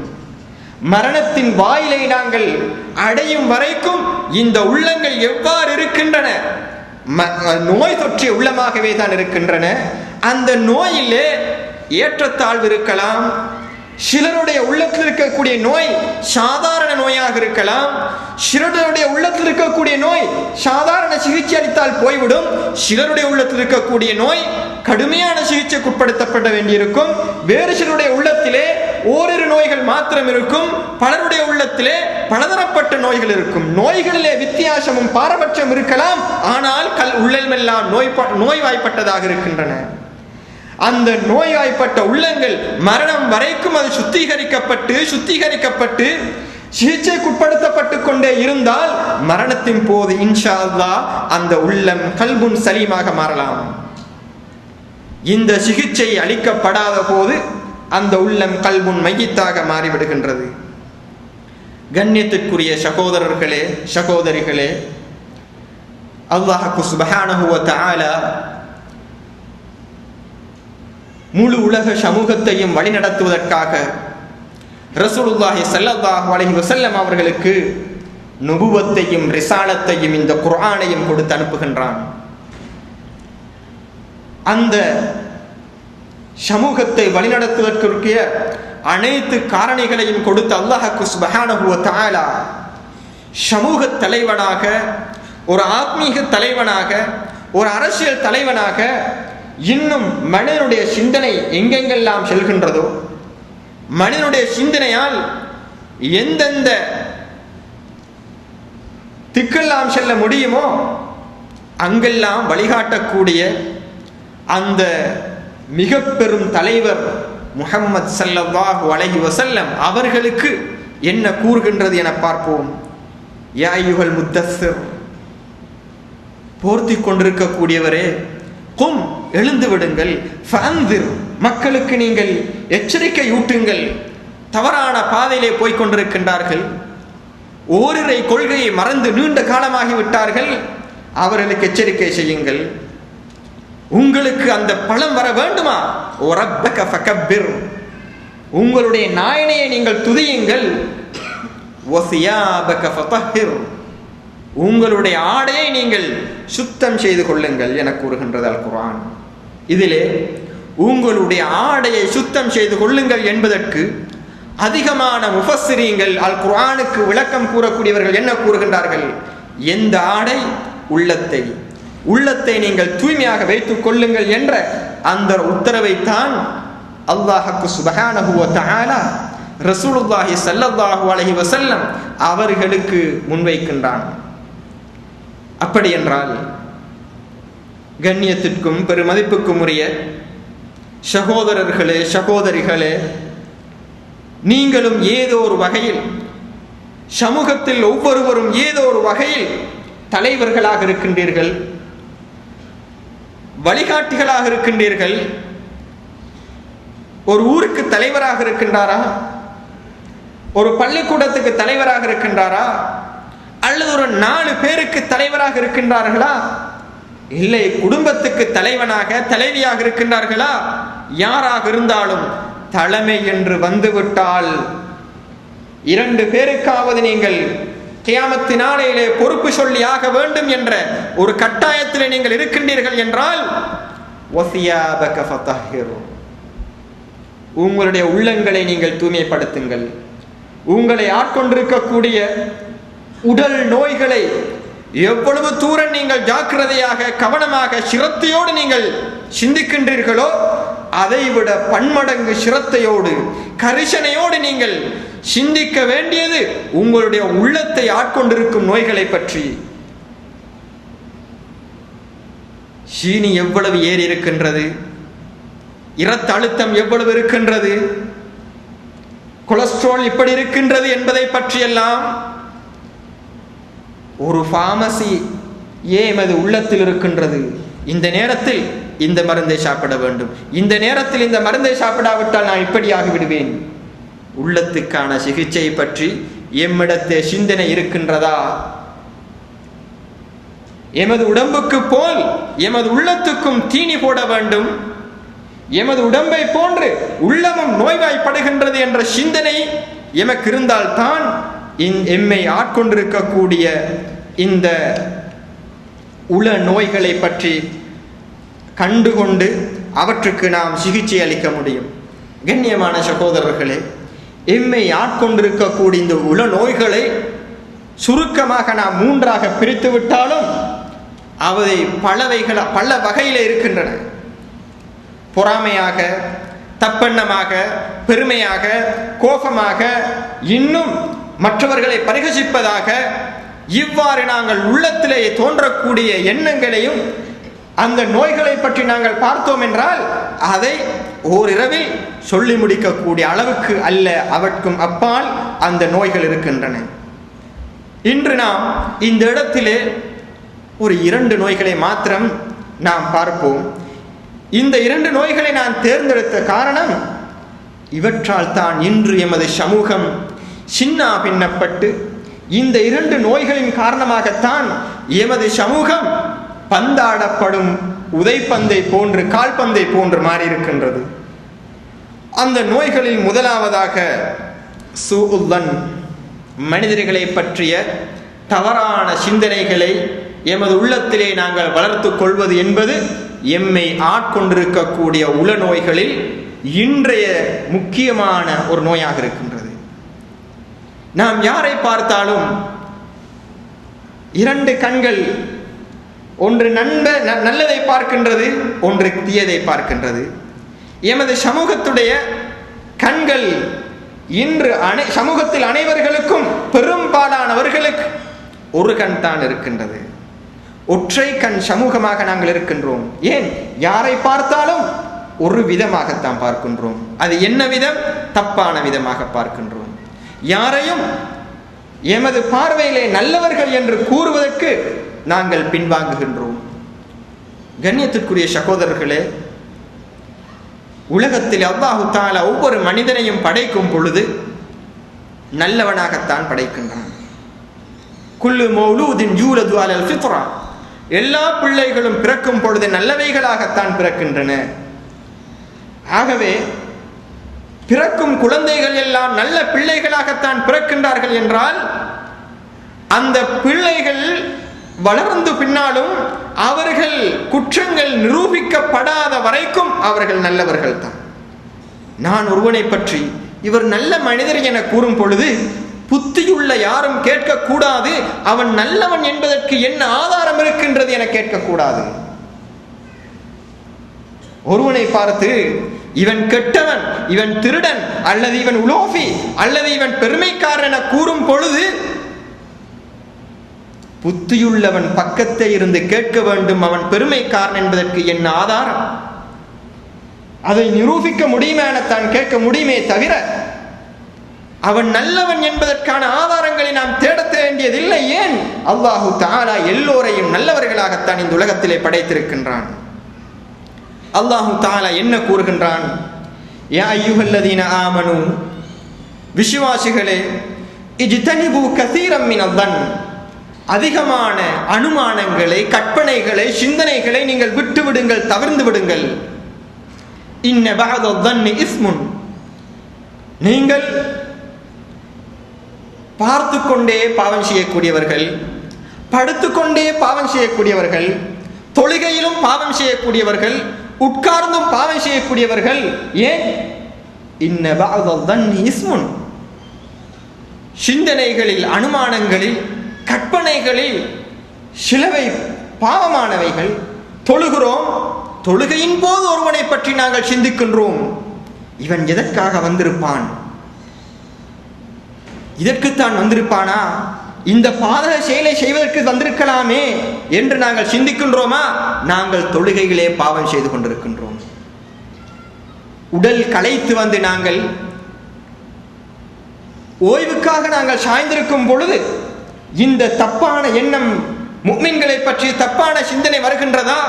மரணத்தின் வாயிலை நாங்கள் அடையும் வரைக்கும் இந்த உள்ளங்கள் எவ்வாறு இருக்கின்றன? நோய் தொற்றிய உள்ளமாகவே தான் இருக்கின்றன. அந்த நோயிலே ஏற்றத்தாழ்வு இருக்கலாம். சிலருடைய உள்ளத்தில் இருக்கக்கூடிய நோய் சாதாரண நோயாக இருக்கலாம். சிலருடைய உள்ளத்தில் இருக்கக்கூடிய நோய் சாதாரண சிகிச்சை அளித்தால் போய்விடும். சிலருடைய உள்ளத்தில் இருக்கக்கூடிய நோய் கடுமையான சிகிச்சைக்கு உட்படுத்தப்பட வேண்டியிருக்கும். வேறு சிலருடைய உள்ளத்திலே ஓரிரு நோய்கள் மாத்திரம் இருக்கும். பலருடைய உள்ளத்திலே பலதரப்பட்ட நோய்கள் இருக்கும். நோய்களிலே வித்தியாசமும் பாரபட்சம் இருக்கலாம். ஆனால் உள்ளமெல்லாம் நோய்வாய்ப்பட்டதாக இருக்கின்றன. அந்த நோய்வாய்ப்பட்ட உள்ளங்கள் மரணம் வரைக்கும் அது சுத்திகரிக்கப்பட்டு சிகிச்சைக்குட்படுத்தப்பட்டு கொண்டே இருந்தால் மரணத்தின் போது இன்ஷா அல்லாஹ் அந்த உள்ளம் கல்புன் சலீமாக மாறலாம். இந்த சிகிச்சை அளிக்கப்படாத போது அந்த உள்ளம் கல்புன் மையத்தாக மாறிவிடுகின்றது. கண்ணியத்திற்குரிய சகோதரர்களே, சகோதரிகளே, அல்லாஹ் சுப்ஹானஹு வ தஆலா முழு உலக சமூகத்தையும் வழிநடத்துவதற்காக ரசூலுல்லாஹி ஸல்லல்லாஹு அலைஹி வஸல்லம் அவர்களுக்கு நுபுவத்தையும் ரிசாலத்தையும் இந்த குர்ஆனையும் கொடுத்து அனுப்புகின்றான். அந்த சமூகத்தை வழிநடத்துவதற்குரிய அனைத்து காரணிகளையும் கொடுத்த அல்லாஹ் சுப்ஹானஹு வ தஆலா சமூக தலைவனாக, ஒரு ஆத்மீக தலைவனாக, ஒரு அரசியல் தலைவனாக, இன்னும் மனிதனுடைய சிந்தனை எங்கெங்கெல்லாம் செல்கின்றதோ, மனிதனுடைய சிந்தனையால் எந்தெந்த திக்கெல்லாம் செல்ல முடியுமோ அங்கெல்லாம் வழிகாட்டக்கூடிய அந்த மிக பெரும் தலைவர் முஹம்மது ஸல்லல்லாஹு அலைஹி வஸல்லம் அவர்களுக்கு என்ன கூறுகின்றது என பார்ப்போம். யா அய்யுஹல் முத்தஸ்ஸிர், போர்த்தி கொண்டிருக்கக்கூடியவரே, கும், எழுந்து விடுங்கள், ஃபஅன்திர், மக்களுக்கு நீங்கள் எச்சரிக்கை ஊட்டுங்கள். தவறான பாதையிலே போய்கொண்டிருக்கின்றார்கள், ஓரிரை கொள்கையை மறந்து நீண்ட காலமாகிவிட்டார்கள், அவர்களுக்கு எச்சரிக்கை செய்யுங்கள். உங்களுக்கு அந்த பலம் வர வேண்டுமா? ரப்பக ஃபகப்பிர், உங்களுடைய நாயனையை நீங்கள் துதியுங்கள். வஸியாபக ஃபதஹிர், உங்களுடைய ஆடையை நீங்கள் சுத்தம் செய்து கொள்ளுங்கள் என கூறுகின்றது அல் குர்ஆன். இதிலே உங்களுடைய ஆடையை சுத்தம் செய்து கொள்ளுங்கள் என்பதற்கு அதிகமான முஃபஸ்ஸிரீன்கள் அல் குர்ஆனுக்கு விளக்கம் கூறக்கூடியவர்கள் என்ன கூறுகின்றார்கள்? எந்த ஆடை? உள்ளத்தை நீங்கள் தூய்மையாக வைத்துக் கொள்ளுங்கள் என்ற அந்த உத்தரவைத்தான் அல்லாஹ் சுப்ஹானஹு வ தஆலா ரசூலுல்லாஹி ஸல்லல்லாஹு அலைஹி வஸல்லம் அவர்களுக்கு முன்வைக்கின்றான். அப்படி என்றால் கண்ணியத்திற்கும் பெருமதிப்புக்கும் உரிய சகோதரர்களே, சகோதரிகளே, நீங்களும் ஏதோ ஒரு வகையில் சமூகத்தில் ஒவ்வொருவரும் ஏதோ ஒரு வகையில் தலைவர்களாக இருக்கின்றீர்கள், வழிகாட்டிகளாக இருக்கின்றீர்கள். ஒரு ஊருக்கு தலைவராக இருக்கின்றாரா? ஒரு பள்ளிக்கூடத்துக்கு தலைவராக இருக்கின்றாரா, அல்லது ஒரு 4 பேருக்கு தலைவராக இருக்கின்றார்களா, இல்லை குடும்பத்துக்கு தலைவனாக தலைவியாக இருக்கின்றார்களா, யாராக இருந்தாலும் தலைமை என்று வந்துவிட்டால் 2 பேருக்காவது நீங்கள் கியாமத்து நாளையிலே பொறுப்பு சொல்லி ஆக வேண்டும் என்ற ஒரு கட்டாயத்திலே நீங்கள் இருக்கின்றீர்கள் என்றால் உங்களுடைய உள்ளங்களை நீங்கள் தூய்மைப்படுத்துங்கள். உங்களை ஆட்கொண்டிருக்கக்கூடிய உடல் நோய்களை எவ்வளவு தூரம் நீங்கள் ஜாக்கிரதையாக கவனமாக சிரத்தையோடு நீங்கள் சிந்திக்கின்றீர்களோ அதைவிட பன்மடங்கு சிரத்தையோடு கரிசனையோடு நீங்கள் சிந்திக்க வேண்டியது உங்களுடைய உள்ளத்தை ஆட்கொண்டிருக்கும் நோய்களை பற்றி. சீனி எவ்வளவு ஏறி இருக்கின்றது, இரத்த அழுத்தம் எவ்வளவு இருக்கின்றது, கொலஸ்ட்ரால் இப்படி இருக்கின்றது என்பதை பற்றியெல்லாம் ஒரு பார்மசி எமது உள்ளத்தில் இருக்கின்றது. இந்த நேரத்தில் இந்த மருந்தை சாப்பிட வேண்டும், இந்த நேரத்தில் இந்த மருந்தை சாப்பிடாவிட்டால் நான் இப்படி ஆகிவிடுவேன். உள்ளத்துக்கான சிகிச்சை பற்றி எம்மிடத்தே சிந்தனை இருக்கின்றதா? எமது உடம்புக்கு போல் எமது உள்ளத்துக்கும் தீனி போட வேண்டும். எமது உடம்பை போன்று உள்ளமும் நோய்வாய்ப்படுகின்றது என்ற சிந்தனை எமக்கு இருந்தால்தான் எம்மை ஆட்கொண்டிருக்கக்கூடிய இந்த உள நோய்களை பற்றி கண்டுகொண்டு அவற்றுக்கு நாம் சிகிச்சை அளிக்க முடியும். கண்ணியமான சகோதரர்களே, எம்மை ஆட்கொண்டிருக்கக்கூடிய இந்த உள நோய்களை சுருக்கமாக நாம் 3ஆக பிரித்து விட்டாலும் அவை பல வகையில் இருக்கின்றன. பொறாமையாக, தப்பெண்ணமாக, பெருமையாக, கோபமாக, இன்னும் மற்றவர்களை பரிகசிப்பதாக, இவ்வாறு நாங்கள் உள்ளத்திலே தோன்றக்கூடிய எண்ணங்களையும் அந்த நோய்களை பற்றி நாங்கள் பார்த்தோம் என்றால் அதை ஓரிரவில் சொல்லி முடிக்கக்கூடிய அளவுக்கு அல்ல, அவற்றுக்கும் அப்பால் அந்த நோய்கள் இருக்கின்றன. இன்று நாம் இந்த இடத்திலே ஒரு 2 நோய்களை மாத்திரம் நாம் பார்ப்போம். இந்த 2 நோய்களை நான் தேர்ந்தெடுத்த காரணம் இவற்றால் தான் இன்று எமது சமூகம் சின்ன பின்னப்பட்டு, இந்த 2 நோய்களின் காரணமாகத்தான் எமது சமூகம் பந்தாடப்படும் உதைப்பந்தை போன்று, கால்பந்தை போன்று மாறியிருக்கின்றது. அந்த நோய்களில் முதலாவதாக சூஉல்லன், மனிதர்களை பற்றிய தவறான சிந்தனைகளை எமது உள்ளத்திலே நாங்கள் வளர்த்து கொள்வது என்பது எம்மை ஆட்கொண்டிருக்கக்கூடிய உள நோய்களில் இன்றைய முக்கியமான ஒரு நோயாக இருக்கின்றது. நாம் யாரை பார்த்தாலும் 2 கண்கள், ஒன்று நல்லதை பார்க்கின்றது, ஒன்று தீயதை பார்க்கின்றது. எமது சமூகத்துடைய கண்கள் இன்று சமூகத்தில் அனைவர்களுக்கும் பெரும்பாலானவர்களுக்கு ஒரு கண் தான் இருக்கின்றது. ஒற்றை கண் சமூகமாக நாங்கள் இருக்கின்றோம். ஏன்? யாரை பார்த்தாலும் ஒரு விதமாகத்தான் பார்க்கின்றோம். அது என்ன விதம்? தப்பான விதமாக பார்க்கின்றோம். யாரையும் எமது பார்வையிலே நல்லவர்கள் என்று கூறுவதற்கு நாங்கள் பின்வாங்குகின்றோம். கண்ணியத்திற்குரிய சகோதரர்களே, உலகத்தில் அல்லாஹு தஆலா ஒவ்வொரு மனிதனையும் படைக்கும் பொழுது நல்லவனாகத்தான் படைக்கின்றான். குல்லு மௌலூதின் யூலது அலல் ஃபித்ரா, எல்லா பிள்ளைகளும் பிறக்கும் பொழுது நல்லவைகளாகத்தான் பிறக்கின்றன. ஆகவே பிறக்கும் குழந்தைகள் எல்லாம் நல்ல பிள்ளைகளாகத்தான் பிறக்கின்றார்கள் என்றால் அந்த பிள்ளைகள் வளர்ந்து பின்னாலும் அவர்கள் குற்றங்கள் நிரூபிக்கப்படாத வரைக்கும் அவர்கள் நல்லவர்கள் தான். நான் ஒருவனை பற்றி இவர் நல்ல மனிதர் என கூறும் பொழுது புத்தியுள்ள யாரும் கேட்கக்கூடாது, அவன் நல்லவன் என்பதற்கு என்ன ஆதாரம் இருக்கின்றது என கேட்கக்கூடாது. ஒருவனை பார்த்து இவன் கெட்டவன், இவன் திருடன், அல்லது இவன் உலோஃபி, அல்லது இவன் பெருமைக்காரன் என கூறும் பொழுது புத்தியுள்ளவன் பக்கத்தை இருந்து கேட்க வேண்டும், அவன் பெருமைக்காரன் என்பதற்கு என்ன ஆதாரம்? அதை நிரூபிக்க முடியுமே என தான் கேட்க முடியுமே தவிர அவன் நல்லவன் என்பதற்கான ஆதாரங்களை நாம் தேட வேண்டியதில்லை. ஏன்? அல்லாஹு தஆலா எல்லோரையும் நல்லவர்களாகத்தான் இந்த உலகத்திலே படைத்திருக்கின்றான். அல்லாஹு தஆலா என்ன கூறுகின்றான்? யா அய்யுஹல்லதீன ஆமனு விசுவாசிகளே, இஜ்தனிபு கஸீரம் மினல்-ظن, அதிகமான அனுமானங்களை, கற்பனைகளை, சிந்தனைகளை நீங்கள் விட்டு விடுங்கள், தவிர்ந்து விடுங்கள். இன்ன பஅத-ظن இஸ்முன், நீங்கள் பார்த்து கொண்டே பாவம் செய்யக்கூடியவர்கள், படுத்துக்கொண்டே பாவம் செய்யக்கூடியவர்கள், தொழுகையிலும் பாவம் செய்யக்கூடியவர்கள், உட்கார்ந்தும் பாவம் செய்யக்கூடியவர்கள். ஏன்? இன்ன பஅத-ظن இஸ்முன், சிந்தனைகளில், அனுமானங்களில், கற்பனைகளில் சிலவை பாவமானவைகள். தொழுகிறோம், தொழுகையின் போது ஒருவனை பற்றி நாங்கள் சிந்திக்கின்றோம், இவன் எதற்காக வந்திருப்பான், இதற்குத்தான் வந்திருப்பானா, இந்த பாதக செயலை செய்வதற்கு வந்திருக்கலாமே என்று நாங்கள் சிந்திக்கின்றோமா? நாங்கள் தொழுகைகளே பாவம் செய்து கொண்டிருக்கின்றோம். உடல் களைத்து வந்து நாங்கள் ஓய்வுக்காக நாங்கள் சாய்ந்திருக்கும் பொழுது இந்த தப்பான எண்ணம், முஃமின்களை பற்றி தப்பான சிந்தனை வருகின்றதா?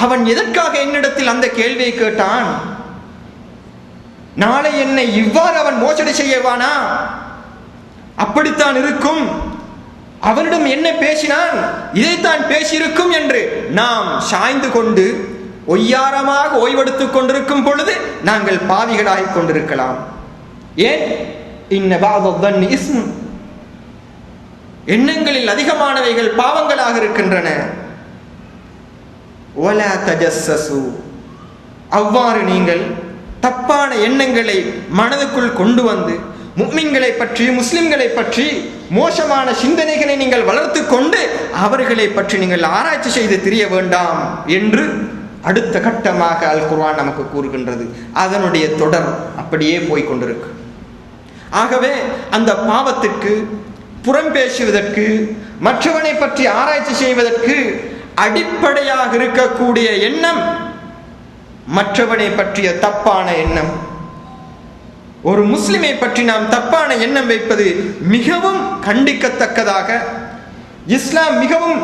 அவன் எதற்காக என்னிடத்தில் அந்த கேள்வியை கேட்டான், நாளை என்னை இவ்வாறு அவன் மோசடி செய்யவானா, அப்படித்தான் இருக்கும், அவனிடம் என்ன பேசினான், இதைத்தான் பேசியிருக்கும் என்று நாம் சாய்ந்து கொண்டு ஒய்யாரமாக ஓய்வெடுத்துக் கொண்டிருக்கும் பொழுது நாங்கள் பாவிகளாகிக் கொண்டிருக்கலாம். ஏன்? இன்ன பஅத-ظن இஸ்முன், எண்ணங்களில் அதிகமானவைகள் பாவங்களாக இருக்கின்றன. வலா தஜஸ்ஸஸு, அவ்வாறு நீங்கள் தப்பான எண்ணங்களை மனதுக்குள் கொண்டு வந்து முஃமின்களை பற்றி, முஸ்லிம்களை பற்றி மோசமான சிந்தனைகளை நீங்கள் வளர்த்து கொண்டு அவர்களை பற்றி நீங்கள் ஆராய்ச்சி செய்து தெரிய வேண்டாம் என்று அடுத்த கட்டமாக அல் குர்ஆன் நமக்கு கூறுகின்றது. அதனுடைய தொடர் அப்படியே போய்கொண்டிருக்கு. ஆகவே அந்த பாவத்திற்கு, புறம் பேசுவதற்கு, மற்றவனை பற்றி ஆராய்ச்சி செய்வதற்கு அடிப்படையாக இருக்கக்கூடிய எண்ணம் மற்றவனை பற்றிய தப்பான எண்ணம். ஒரு முஸ்லிமை பற்றி நாம் தப்பான எண்ணம் வைப்பது மிகவும் கண்டிக்கத்தக்கதாக, இஸ்லாம் மிகவும்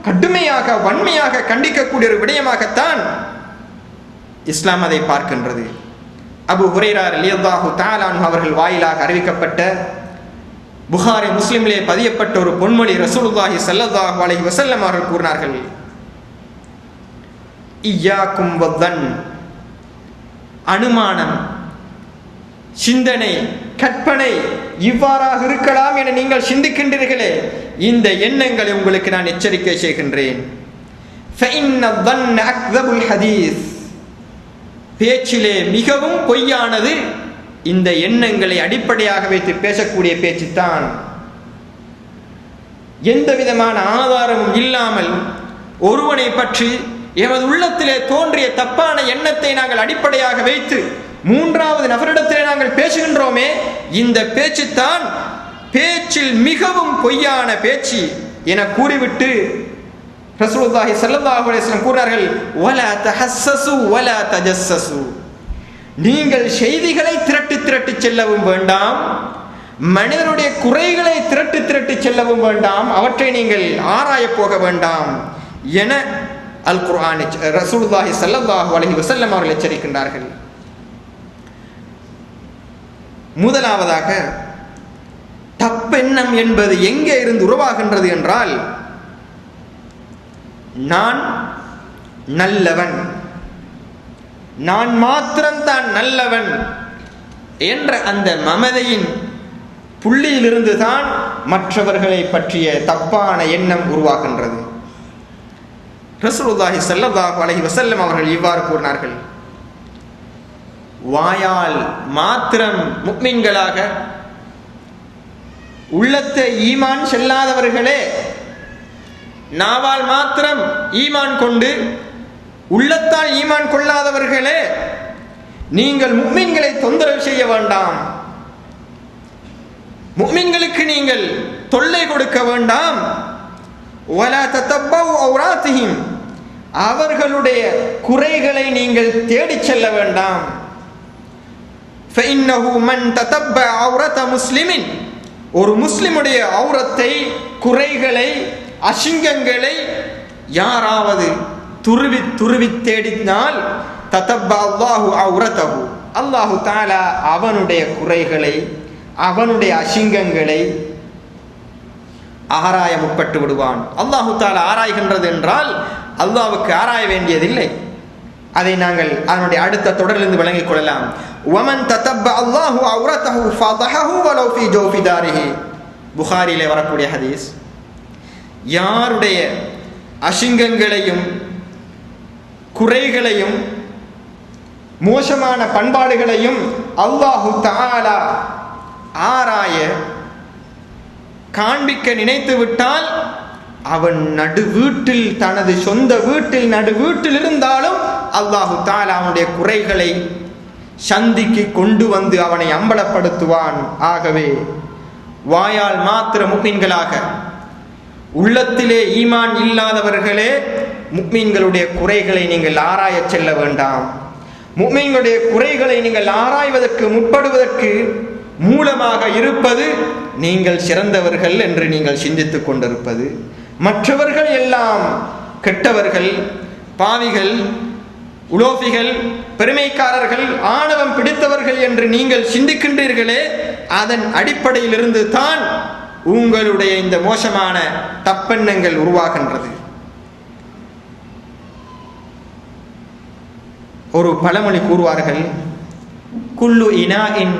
கடுமையாக, வன்மையாக கண்டிக்கக்கூடிய ஒரு விடயமாகத்தான் இஸ்லாம் அதை பார்க்கின்றது. அபு ஹுரைரா ரலியல்லாஹு தஆலா அன்ஹு அவர்கள் வாயிலாக அறிவிக்கப்பட்ட, புகாரி முஸ்லிமிலே பதியப்பட்ட ஒரு பொன்மொழி ரசூலுல்லாஹி ஸல்லல்லாஹு அலைஹி வஸல்லம் அவர்கள் கூறினார்கள், இய்யாக்கும் வதன், அனுமானம், சிந்தனை, கற்பனை இவ்வாறாக இருக்கலாம் என நீங்கள் சிந்திக்கின்றீர்களே, இந்த எண்ணங்களை உங்களுக்கு நான் எச்சரிக்கை செய்கின்றேன். பேச்சிலே மிகவும் பொய்யானது இந்த எண்ணங்களை அடிப்படையாக வைத்து பேசக்கூடிய பேச்சுத்தான். எந்த விதமான ஆதாரமும் இல்லாமல் ஒருவனை பற்றி எமது உள்ளத்திலே தோன்றிய தப்பான எண்ணத்தை நாங்கள் அடிப்படையாக வைத்து மூன்றாவது நபரிடத்திலே நாங்கள் பேசுகின்றோமே, இந்த பேச்சுத்தான் பேச்சில் மிகவும் பொய்யான பேச்சு என கூறிவிட்டு ரசூலுல்லாஹி ஸல்லல்லாஹு அலைஹி வஸல்லம் கூறினார்கள், வலா தஹஸ்ஸஸு வலா தஜஸ்ஸஸு, நீங்கள் செய்திகளை திரட்டி செல்லவும் வேண்டாம், மனிதனுடைய குறைகளை திரட்டி செல்லவும் வேண்டாம், அவற்றை நீங்கள் ஆராய போக வேண்டாம் என அல் குர்ஆன் ரசூலுல்லாஹி ஸல்லல்லாஹு அலைஹி வஸல்லம் அவர்கள் எச்சரிக்கின்றார்கள். முதலாவதாக, தப்பெண்ணம் என்பது எங்கே இருந்து உருவாகின்றது என்றால், நான் நல்லவன், நான் மாத்திரம்தான் நல்லவன் என்ற அந்த மமதையின் புள்ளியிலிருந்து தான் மற்றவர்களை பற்றிய தப்பான எண்ணம் உருவாகின்றது. ரசூலுல்லாஹி ஸல்லல்லாஹு அலைஹி வஸல்லம் அவர்கள் இவ்வாறு கூறினார்கள், வாயால் மாத்திரம் முஃமின்களாக, உள்ளத்தை ஈமான் செல்லாதவர்களே, நாவால் மாத்திரம் ஈமான் கொண்டு உள்ளத்தால் ஈமான் கொள்ளாதவர்களே, நீங்கள் முஃமின்களை தொந்தரவு செய்ய வேண்டாம், முஃமின்களுக்கு நீங்கள் தொல்லை கொடுக்க வேண்டாம். வலா தத்தப்பவு ஔராத்திஹிம், அவர்களுடைய குறைகளை நீங்கள் தேடிச் செல்ல வேண்டாம். ஃபஇன்னஹு மன் தத்தப்பஅ ஔரத முஸ்லிமின், ஒரு முஸ்லிமுடைய ஔரத்தை, குறைகளை, அசிங்கங்களை யாராவது துருவி தேடினால், தத்தப்பஅ அல்லாஹு ஔரதஹு, அல்லாஹு தஆலா அவனுடைய குறைகளை, அவனுடைய அசிங்கங்களை ஆராய முற்பட்டு விடுவான். அல்லாஹு தஆலா ஆராய்கின்றது என்றால் அல்லாஹ்வுக்கு ஆராய வேண்டியதில்லை. அதை நாங்கள் அதனுடைய அடுத்த தொடரிலிருந்து விளங்கிக் கொள்ளலாம். وَمَنْ تَتَبَّعَ اللَّهُ عَوْرَتَهُ فَضَحَهُ وَلَوْ فِي جَوْفِ دَارِهِ. புகாரிலே வரக்கூடிய ஹதீஸ். யாருடைய அசிங்கங்களையும் குறைகளையும் மோசமான பண்பாடுகளையும் அல்லாஹு தஆலா ஆராய காண்பிக்க நினைத்து விட்டால் அவன் நடுவீட்டில், தனது சொந்த வீட்டில் நடுவீட்டில் இருந்தாலும் அல்லாஹு தஆலா அவனுடைய குறைகளை சந்திக்கு கொண்டு வந்து அவனை அம்பலப்படுத்துவான். ஆகவே வாயால் மாத்திர முஃமின்களாக, உள்ளத்திலே ஈமான் இல்லாதவர்களே முஃமின்களுடைய குறைகளை நீங்கள் ஆராய செல்ல வேண்டாம். முஃமின்களுடைய குறைகளை நீங்கள் ஆராய்வதற்கு முற்படுவதற்கு மூலமாக இருப்பது நீங்கள் சிறந்தவர்கள் என்று நீங்கள் சிந்தித்துக் கொண்டிருப்பது, மற்றவர்கள் எல்லாம் கெட்டவர்கள், பாவிகள், உலோபிகள், பெருமைக்காரர்கள், ஆணவம் பிடித்தவர்கள் என்று நீங்கள் சிந்திக்கின்றீர்களே, அதன் அடிப்படையில் இருந்து தான் உங்களுடைய இந்த மோசமான தப்பெண்ணங்கள் உருவாகின்றது. ஒரு பழமொழி கூறுவார்கள், குல்லு இனாஇன்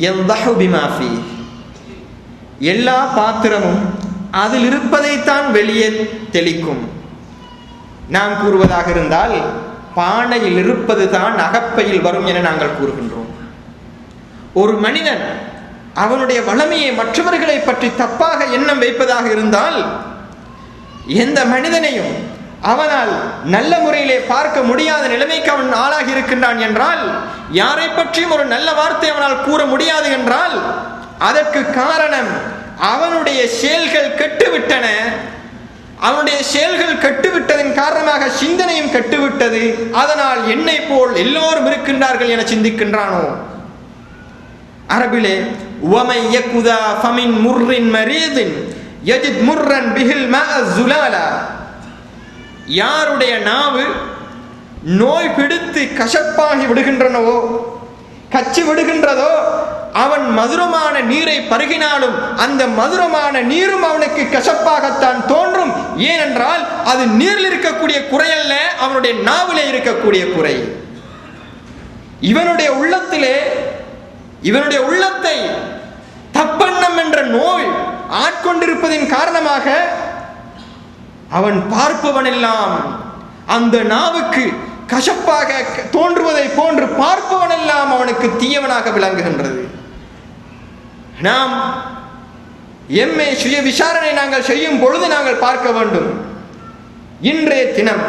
யல்தஹு பிமா ஃபீஹ். எல்லா பாத்திரமும் அதில் இருப்பதைத்தான் வெளியே தெளிக்கும். நாம் கூறுவதாக இருந்தால் பானையில் இருப்பது தான் அகப்பையில் வரும் என நாங்கள் கூறுகின்றோம். ஒரு மனிதன் அவனுடைய வளமையை மற்றவர்களை பற்றி தப்பாக எண்ணம் வைப்பதாக இருந்தால் எந்த மனிதனையும் அவனால் நல்ல முறையிலே பார்க்க முடியாத நிலைமைக்கு அவன் ஆளாகி இருக்கின்றான் என்றால், யாரை பற்றியும் ஒரு நல்ல வார்த்தை அவனால் கூற முடியாது என்றால் அதற்கு காரணம் அவனுடைய செயல்கள் கெட்டுவிட்டன. அவனுடைய செயல்கள் கெட்டுவிட்டதன் காரணமாக சிந்தனையும் கெட்டுவிட்டது. அதனால் என்னை போல் எல்லோரும் இருக்கின்றார்கள் என சிந்திக்கின்றானோ. அரபிலே وَمَنْ يَكُذَا فَمِنْ مُرٍّ مَرِيضٍ يَجِدْ مُرًّا بِهِ الْمَاءَ الزُّلَالَ. யாருடைய நாவு நோய் பிடித்து கசப்பாகி விடுகின்றனவோ, கச்சி விடுகின்றதோ, அவன் மதுரமான நீரை பருகினாலும் அந்த மதுரமான நீரும் அவனுக்கு கசப்பாகத்தான் தோன்றும். ஏனென்றால் அது நீரில் இருக்கக்கூடிய குறை அல்ல, அவனுடைய நாவிலே இருக்கக்கூடிய குறை. இவனுடைய உள்ளத்திலே, இவனுடைய உள்ளத்தை தப்பெண்ணம் என்ற நோய் ஆட்கொண்டிருப்பதின் காரணமாக அவன் பார்ப்பவனெல்லாம் அந்த நாவுக்கு கசப்பாக தோன்றுவதை போன்று பார்ப்பவனெல்லாம் அவனுக்கு தீயவனாக விளங்குகின்றது. நாம் எம்மை சுய விசாரணை நாங்கள் செய்யும் பொழுது நாங்கள் பார்க்க வேண்டும். இன்றைய தினம்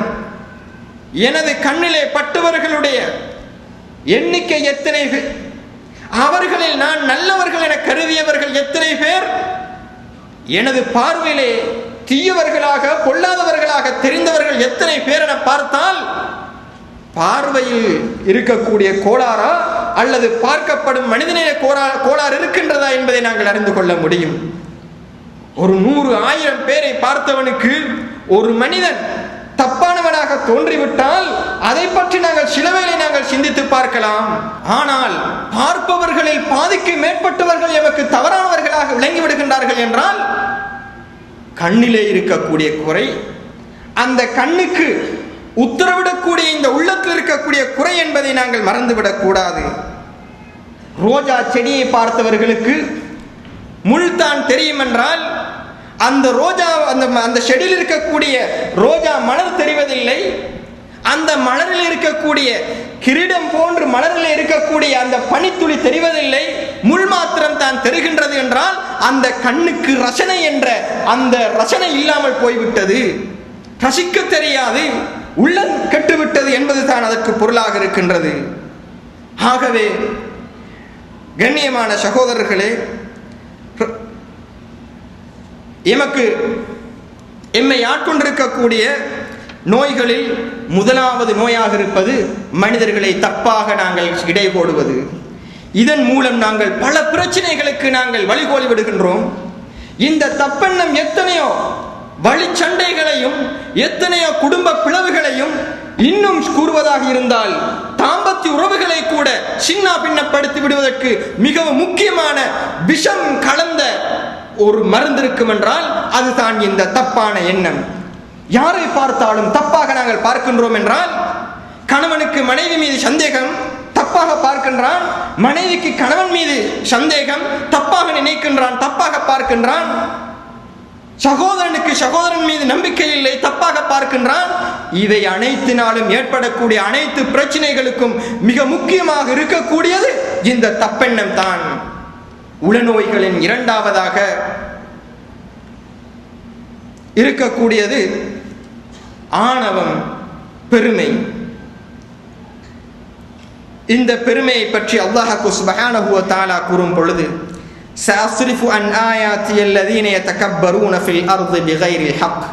எனது கண்ணிலே பட்டவர்களுடைய எண்ணிக்கை எத்தனை பேர், அவர்களில் நான் நல்லவர்கள் என கருதியவர்கள் எத்தனை பேர், எனது பார்வையிலே தீயவர்களாக பொல்லாதவர்களாக தெரிந்தவர்கள் எத்தனை பேர் என பார்த்தால், பார்வையில் இருக்கக்கூடிய கோளாறா அல்லது பார்க்கப்படும் மனிதனிலே கோளாறு இருக்கின்றதா என்பதை நாங்கள் அறிந்து கொள்ள முடியும். ஒரு 100,000 பேரை பார்த்தவனுக்கு ஒரு மனிதன் தப்பானவனாக தோன்றிவிட்டால் அதை பற்றி நாங்கள் சிலவேளை நாங்கள் சிந்தித்து பார்க்கலாம். ஆனால் பார்ப்பவர்களில் பாதிக்கு மேற்பட்டவர்கள் எமக்கு தவறானவர்களாக விளங்கிவிடுகின்றார்கள் என்றால் கண்ணிலே இருக்கக்கூடிய குறை, அந்த கண்ணுக்கு உத்தரவிடக்கூடிய இந்த உள்ளத்தில் இருக்கக்கூடிய குறை என்பதை நாங்கள் மறந்துவிடக் கூடாது. ரோஜா செடியை பார்த்தவர்களுக்கு முள் தான் தெரியும் என்றால் அந்த ரோஜா அந்த செடியில் இருக்கக்கூடிய ரோஜா மலர் தெரிவதில்லை. அந்த மலரில் இருக்கக்கூடிய கிரீடம் போன்று மலரில் இருக்கக்கூடிய அந்த பனித்துளி தெரிவதில்லை. முள் மாத்திரம் தான் தெரிகின்றது என்றால் அந்த கண்ணுக்கு ரசனை என்ற அந்த ரசனை இல்லாமல் போய்விட்டது, ரசிக்க தெரியாது, உள்ளம் கெட்டுவிட்டது என்பது தான் அதற்கு பொருளாக இருக்கின்றது. ஆகவே கண்ணியமான சகோதரர்களே, எம்மை ஆட்கொண்டிருக்கக்கூடிய நோய்களில் முதலாவது நோயாக இருப்பது மனிதர்களை தப்பாக நாங்கள் இடை போடுவது. இதன் மூலம் நாங்கள் பல பிரச்சனைகளுக்கு நாங்கள் வழிகோலி விடுகின்றோம். இந்த தப்பெண்ணம் எத்தனையோ வழிச்சண்டைகளையும் எத்தனையோ குடும்ப பிளவுகளையும் இன்னும் கூறுவதாக இருந்தால் தாம்பத்திய உறவுகளை கூட சின்ன பின்னப்படுத்தி விடுவதற்கு மிகவும் முக்கியமான விஷம் கலந்த ஒரு மருந்து இருக்கும் என்றால் அதுதான் இந்த தப்பான எண்ணம். யாரை பார்த்தாலும் தப்பாக நாங்கள் பார்க்கின்றோம் என்றால், கணவனுக்கு மனைவி மீது சந்தேகம் தப்பாக பார்க்கின்றான், மனைவிக்கு கணவன் மீது சந்தேகம் தப்பாக நினைக்கின்றான், தப்பாக பார்க்கின்றான், சகோதரனுக்கு சகோதரன் மீது நம்பிக்கை இல்லை, தப்பாக பார்க்கின்றான். இவை அனைத்தினாலும் ஏற்படக்கூடிய அனைத்து பிரச்சனைகளுக்கும் மிக முக்கியமாக இருக்கக்கூடியது இந்த தப்பெண்ணம் தான். உளநோய்களின் இரண்டாவதாக இருக்கக்கூடியது ஆணவம், பெருமை. இந்த பெருமையை பற்றி அல்லாஹ் சுப்ஹானஹு வ தஆலா கூறும் பொழுது, சஅஸ்ரிஃபு அன் ஆயாத்தி அல்லதீன யதகப்பரூன ஃபில் அர்தி பிகைரில் ஹக்,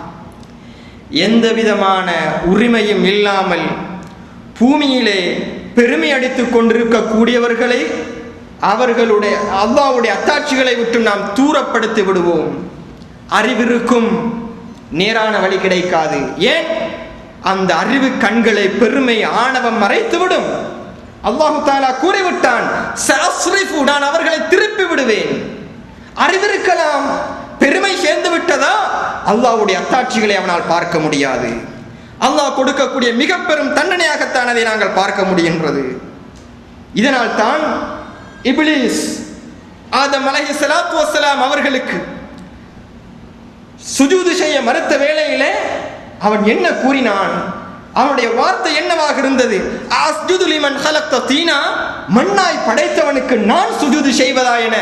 எந்த விதமான உரிமையும் இல்லாமல் பூமியிலே பெருமை அடித்துக் கொண்டிருக்கக்கூடியவர்களை அவர்களுடைய அல்லாஹ்வுடைய அத்தாட்சிகளை விட்டு நாம் தூரப்படுத்தி விடுவோம். அறிவிருக்கும், நேரான வழி கிடைக்காது. ஏன்? அந்த அறிவு கண்களை பெருமை ஆணவம் மறைத்துவிடும். அல்லாஹு தஆலா கூறிவிட்டான், சஅஸ்ரிஃபு, நான் அவர்களை திருப்பி விடுவேன். அறிவிருக்கலாம், பெருமை சேர்ந்து விட்டதா அல்லாஹ்வுடைய அத்தாட்சிகளை அவனால் பார்க்க முடியாது. அல்லாஹ் கொடுக்கக்கூடிய மிக பெரும் தண்டனையாகத்தான் அதை நாங்கள் பார்க்க முடிகின்றது. இதனால் தான் இப்லீஸ் ஆதம் அலைஹிஸ்ஸலாத்து வஸ்ஸலாம் அவர்களுக்கு சுஜூது செய்ய மறுத்த வேளையிலே அவன் என்ன கூறினான்? அவனுடைய வார்த்தை என்னவாக இருந்தது? அஸ்ஜுது லிமன் ஹலக்த தீனா, மண்ணாய் படைத்தவனுக்கு நான் சுஜூது செய்வதா என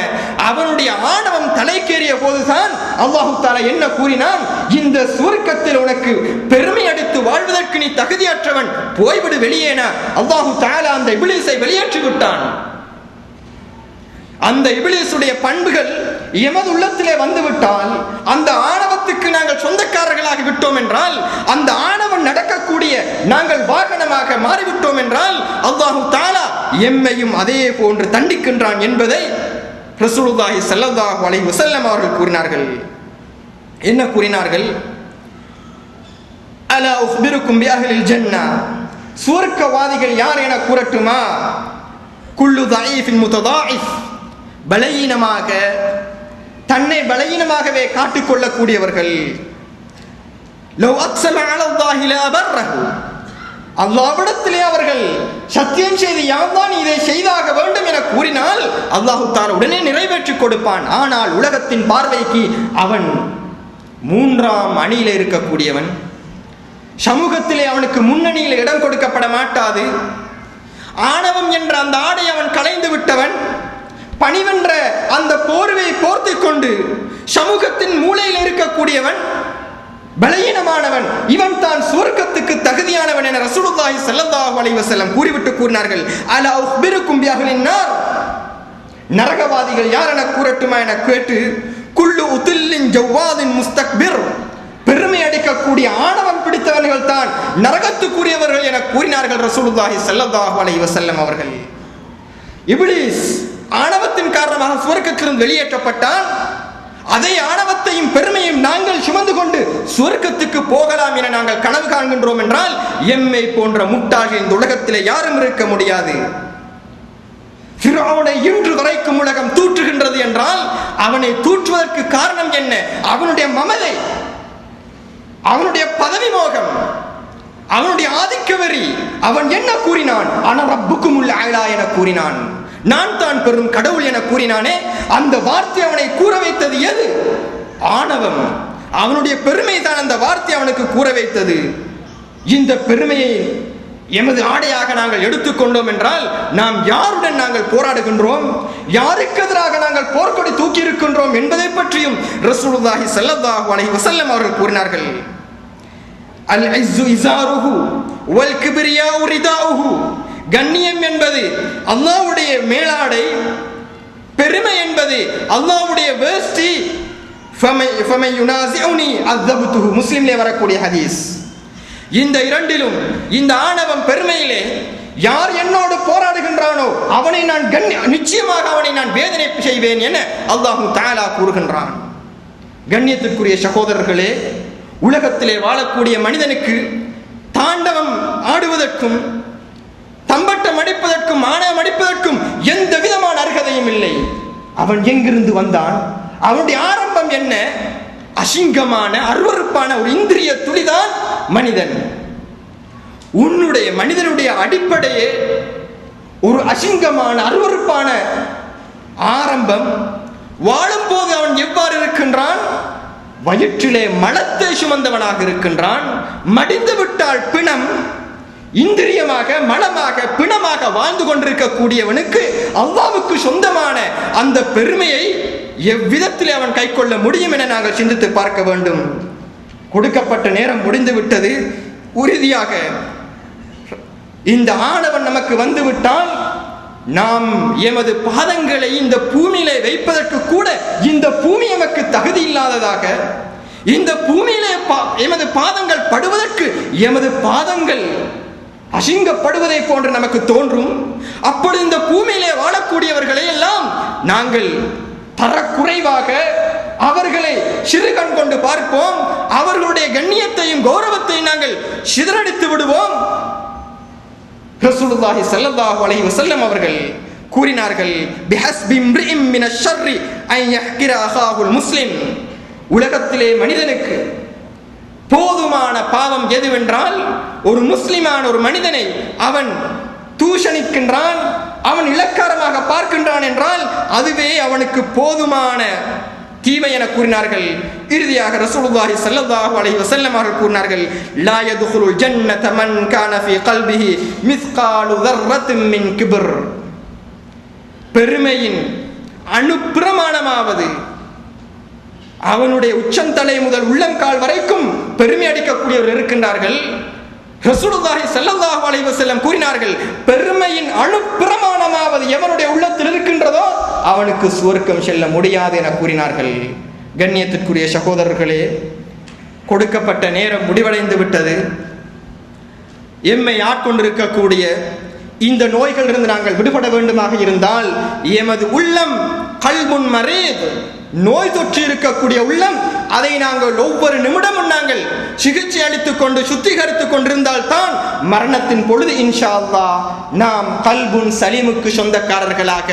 அவனுடைய ஆணவம் தலைக்கேறிய போதுதான் அல்லாஹு தஆலா என்ன கூறினான்? இந்த சுவர்க்கத்தில் உனக்கு பெருமை அடித்து வாழ்வதற்கு நீ தகுதியற்றவன், போய்விடு வெளியேன அல்லாஹு தஆலா அந்த இப்லீஸை வெளியேற்றி விட்டான். அந்த இப்லீஸுடைய பண்புகள் எமது உள்ளத்திலே வந்துவிட்டால், அந்த ஆணவத்துக்கு நாங்கள் சொந்தக்காரர்களாகி விட்டோம் என்றால், அந்த ஆணவம் நடக்கக்கூடிய நாங்கள் வாகனமாக மாறிவிட்டோம் என்றால், அல்லாஹு தஆலா எம்மையும் அதே போன்று தண்டிக்கின்றான் என்பதை ரசூலுல்லாஹி ஸல்லல்லாஹு அலைஹி வஸல்லம் அவர்கள் கூறினார்கள். என்ன கூறினார்கள்? அலா உக்பிருக்கும் பி அஹ்லில் ஜன்னah, சுவர்க்கவாதிகள் யார் என கூறட்டுமா? குல்லு தஈஃபின் முத்ததாயிஃப், பலவீனமாக தன்னை பலவீனமாகவே காட்டிக்கொள்ளக்கூடியவர்கள். லவ் அக்ஸம அலல்லாஹி லா பர்ரஹு, அல்லாஹ்விடத்திலே அவர்கள் சத்தியம் செய்து யார்தான் இதை செய்தாக வேண்டும் என கூறினால் அல்லாஹு தஆலா உடனே நிறைவேற்றி கொடுப்பான். ஆனால் உலகத்தின் பார்வைக்கு அவன் மூன்றாம் அணியில இருக்கக்கூடியவன், சமூகத்திலே அவனுக்கு முன்னணியில் இடம் கொடுக்கப்பட மாட்டாது. ஆணவம் என்ற அந்த ஆடை அவன் களைந்து விட்டவன், பணிவென்ற அந்த போர்வை போர்த்திக் கொண்டு சமூகத்தின் மூலையில் இருக்கக்கூடியவன், பலவீனமானவன், இவன் தான் சுவர்க்கத்துக்கு தகுதியானவன் என ரசூலுல்லாஹி ஸல்லல்லாஹு அலைஹி வஸல்லம் கூறிவிட்டு கூறினார்கள், அலா உக்பிருக்கும் பி அஹ்லின் நார், நரகவாதிகள் யார் என கூறட்டுமா என கேட்டு, குல்லு உதில்லின் ஜவ்வாதின் முஸ்தக்பிர், பெருமை அடிக்கக்கூடிய ஆணவம் பிடித்தவர்கள் தான் நரகத்துக்குரியவர்கள் என கூறினார்கள் ரசூலுல்லாஹி ஸல்லல்லாஹு அலைஹி வஸல்லம் அவர்கள். இப்லீஸ் ஆணவத்தின் காரணமாக சுவர்க்கத்திலிருந்து வெளியேற்றப்பட்டான். அதே ஆணவத்தையும் பெருமையும் நாங்கள் சுமந்து கொண்டு சுவர்க்கத்துக்கு போகலாம் என நாங்கள் கனவு காண்கின்றோம் என்றால், எம்மை போன்ற முட்டாள்கள் இந்த உலகத்திலே யாரும் இருக்க முடியாது. ஃபிரௌனை இன்று வரைக்கும் உலகம் தூற்றுகின்றது என்றால் அவனை தூற்றுவதற்கு காரணம் என்ன? அவனுடைய மமதை, அவனுடைய பதவி மோகம், அவனுடைய ஆதிக்க வெறி. அவன் என்ன கூறினான்? அன ரப்புக்குமுல் அலா என கூறினான். நான் தான் பெரும் கடவுள் என கூறினானே, அந்த வார்த்தை அவனை கூற வைத்தது எது? ஆணவம். அவனுடைய பெருமை தான் அந்த வார்த்தை அவனுக்கு கூற வைத்தது. இந்த பெருமையை எமது ஆடையாக நாங்கள் எடுத்துக்கொண்டோம் என்றால் நாம் யாருடன் நாங்கள் போராடுகின்றோம், யாருக்கு எதிராக நாங்கள் போர்க்கொடி தூக்கி இருக்கின்றோம் என்பதை பற்றியும் ரசூலுல்லாஹி ஸல்லல்லாஹு அலைஹி வஸல்லம் அவர்கள் கூறினார்கள். அல் இஸ்ஸு இஸாருஹு வல் கிப்ரியாஉ ரிதாஉஹு, கண்ணியம் என்பது அல்லாஹ்வுடைய மேலாடை, பெருமை என்பது அல்லாஹ்வுடைய வேஷ்டி. ஃபமை யுனாஸிஉனி அஸபதுஹு, முஸ்லிமிலே வரக்கூடிய ஹதீஸ். இந்த இரண்டிலும், இந்த ஆணவம் பெருமையிலே யார் என்னோடு போராடுகின்றானோ அவனை நான் நிச்சயமாக அவனை நான் வேதனை செய்வேன் என அல்லாஹு தஆலா கூறுகின்றான். கண்ணியத்திற்குரிய சகோதரர்களே, உலகத்திலே வாழக்கூடிய மனிதனுக்கு தாண்டவம் ஆடுவதற்கும் தம்பட்ட முத்தம் அடிப்பதற்கும் ஆணவம் அடிப்பதற்கும் எந்த விதமான அர்ஹதையும் இல்லை. அவன் எங்கிருந்து வந்தான்? அவனுடைய ஆரம்பம் என்ன? அசிங்கமான அருவருப்பான ஒரு இந்திரிய துளிதான் மனிதன். உன்னுடைய மனிதனுடைய அடிப்படையே ஒரு அசிங்கமான அருவருப்பான ஆரம்பம். வாழும் போது அவன் எவ்வாறு இருக்கின்றான்? வயிற்றிலே மலத்தை சுமந்தவனாக இருக்கின்றான். மடிந்து விட்டால் பிணம், இந்திரியமாக மலமாக பிணமாக வாழ்ந்து கொண்டிருக்கக்கூடியவனுக்கு அல்லாஹ்வுக்கு சொந்தமான அந்த பெருமையை எவ்விதத்தில் அவன் கை கொள்ள முடியும் என நாங்கள் சிந்தித்து பார்க்க வேண்டும். கொடுக்கப்பட்ட நேரம் முடிந்து விட்டது. உறுதியாக இந்த ஆணவன் நமக்கு வந்துவிட்டால் நாம் எமது பாதங்களை இந்த பூமியிலே வைப்பதற்கு கூட இந்த பூமி எமக்கு தகுதி இல்லாததாக, இந்த பூமியிலே எமது பாதங்கள் படுவதற்கு எமது பாதங்கள் அசிங்கப்படுவதை போன்று நமக்கு தோன்றும். அப்பொழுது இந்த பூமியிலே வாழக்கூடியவர்களை எல்லாம் நாங்கள் தரக்குறைவாக அவர்களை சிறுகண் கொண்டு பார்ப்போம். அவர்களுடைய கண்ணியத்தையும் கௌரவத்தையும் நாங்கள் சிதறடித்து விடுவோம். ரசூலுல்லாஹி ஸல்லல்லாஹு அலைஹி வஸல்லம் அவர்கள் கூறினார்கள், பிஹஸ்பி இம்ரிஇம் மினஷ் ஷர்ரி அன் யஹ்கிர அஹாஹுல் முஸ்லிம். உலகத்திலே மனிதனுக்கு போதுமான பாவம் எதுவென்றால், ஒரு முஸ்லிமான ஒரு மனிதனை அவன் தூஷணிக்கின்றான், அவன் இலக்காரமாக பார்க்கின்றான் என்றால் அதுவே அவனுக்கு போதுமான தீமை என கூறினார்கள். இறுதியாக ரசூலுல்லாஹி ஸல்லல்லாஹு அலைஹி வஸல்லம் அவர்கள் கூறினார்கள், லா யதுகுலுல் ஜன்னத மன் கான ஃபீ கல்பிஹி மிஸ்காலு தர்ரத்தின் மின் கிப்ர். பெருமையின் அணுப்பிரமாணமாவது அவனுடைய உச்சந்தலை முதல் உள்ளங்கால் வரைக்கும் பெருமை அடிக்கக்கூடியவர்கள் இருக்கின்றார்கள். ரசூலுல்லாஹி ஸல்லல்லாஹு அலைஹி வஸல்லம் கூறினார்கள், பெருமையின் அணுப்பிரமாணமாவது எவனுடைய உள்ளத்தில் இருக்கின்றதோ அவனுக்கு சுவர்க்கம் செல்ல முடியாது என கூறினார்கள். கண்ணியத்திற்குரிய சகோதரர்களே, கொடுக்கப்பட்ட நேரம் முடிவடைந்து விட்டது. எம்மை ஆட்கொண்டிருக்கக்கூடிய இந்த நோய்களிலிருந்து நாங்கள் விடுபட வேண்டுமாக இருந்தால் எமது உள்ளம் கல்புன் மரீத், நோய் தொற்று இருக்கக்கூடிய உள்ளம், அதை நாங்கள் ஒவ்வொரு நிமிடமும் நாங்கள் சிகிச்சை அளித்துக் கொண்டு சுத்திகரித்துக் கொண்டிருந்தால் தான் மரணத்தின் பொழுது இன்ஷா அல்லாஹ் நாம் கல்புன் சலீமுக்கு சொந்தக்காரர்களாக,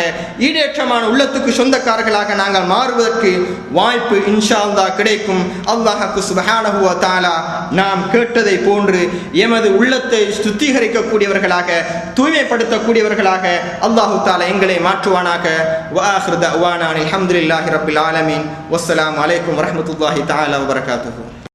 ஈடேற்றமான உள்ளத்துக்கு சொந்தக்காரர்களாக நாங்கள் மாறுவதற்கு வாய்ப்பு இன்ஷா அல்லாஹ் கிடைக்கும். அல்லாஹ்வுக்கு சுப்ஹானஹு வ தஆலா நாம் கேட்டதை போன்று எமது உள்ளத்தை சுத்திகரிக்கக்கூடியவர்களாக, தூய்மைப்படுத்தக்கூடியவர்களாக அல்லாஹு தஆலா எங்களை மாற்றுவானாக. வ ஆகிரு தஅவானா அல்ஹம்துலில்லாஹி ரப்பில் ஆலமீன். வஸ்ஸலாமு அலைக்கும் வரஹ்மத்துல்லாஹி தஆலா வபரகாத்துஹு.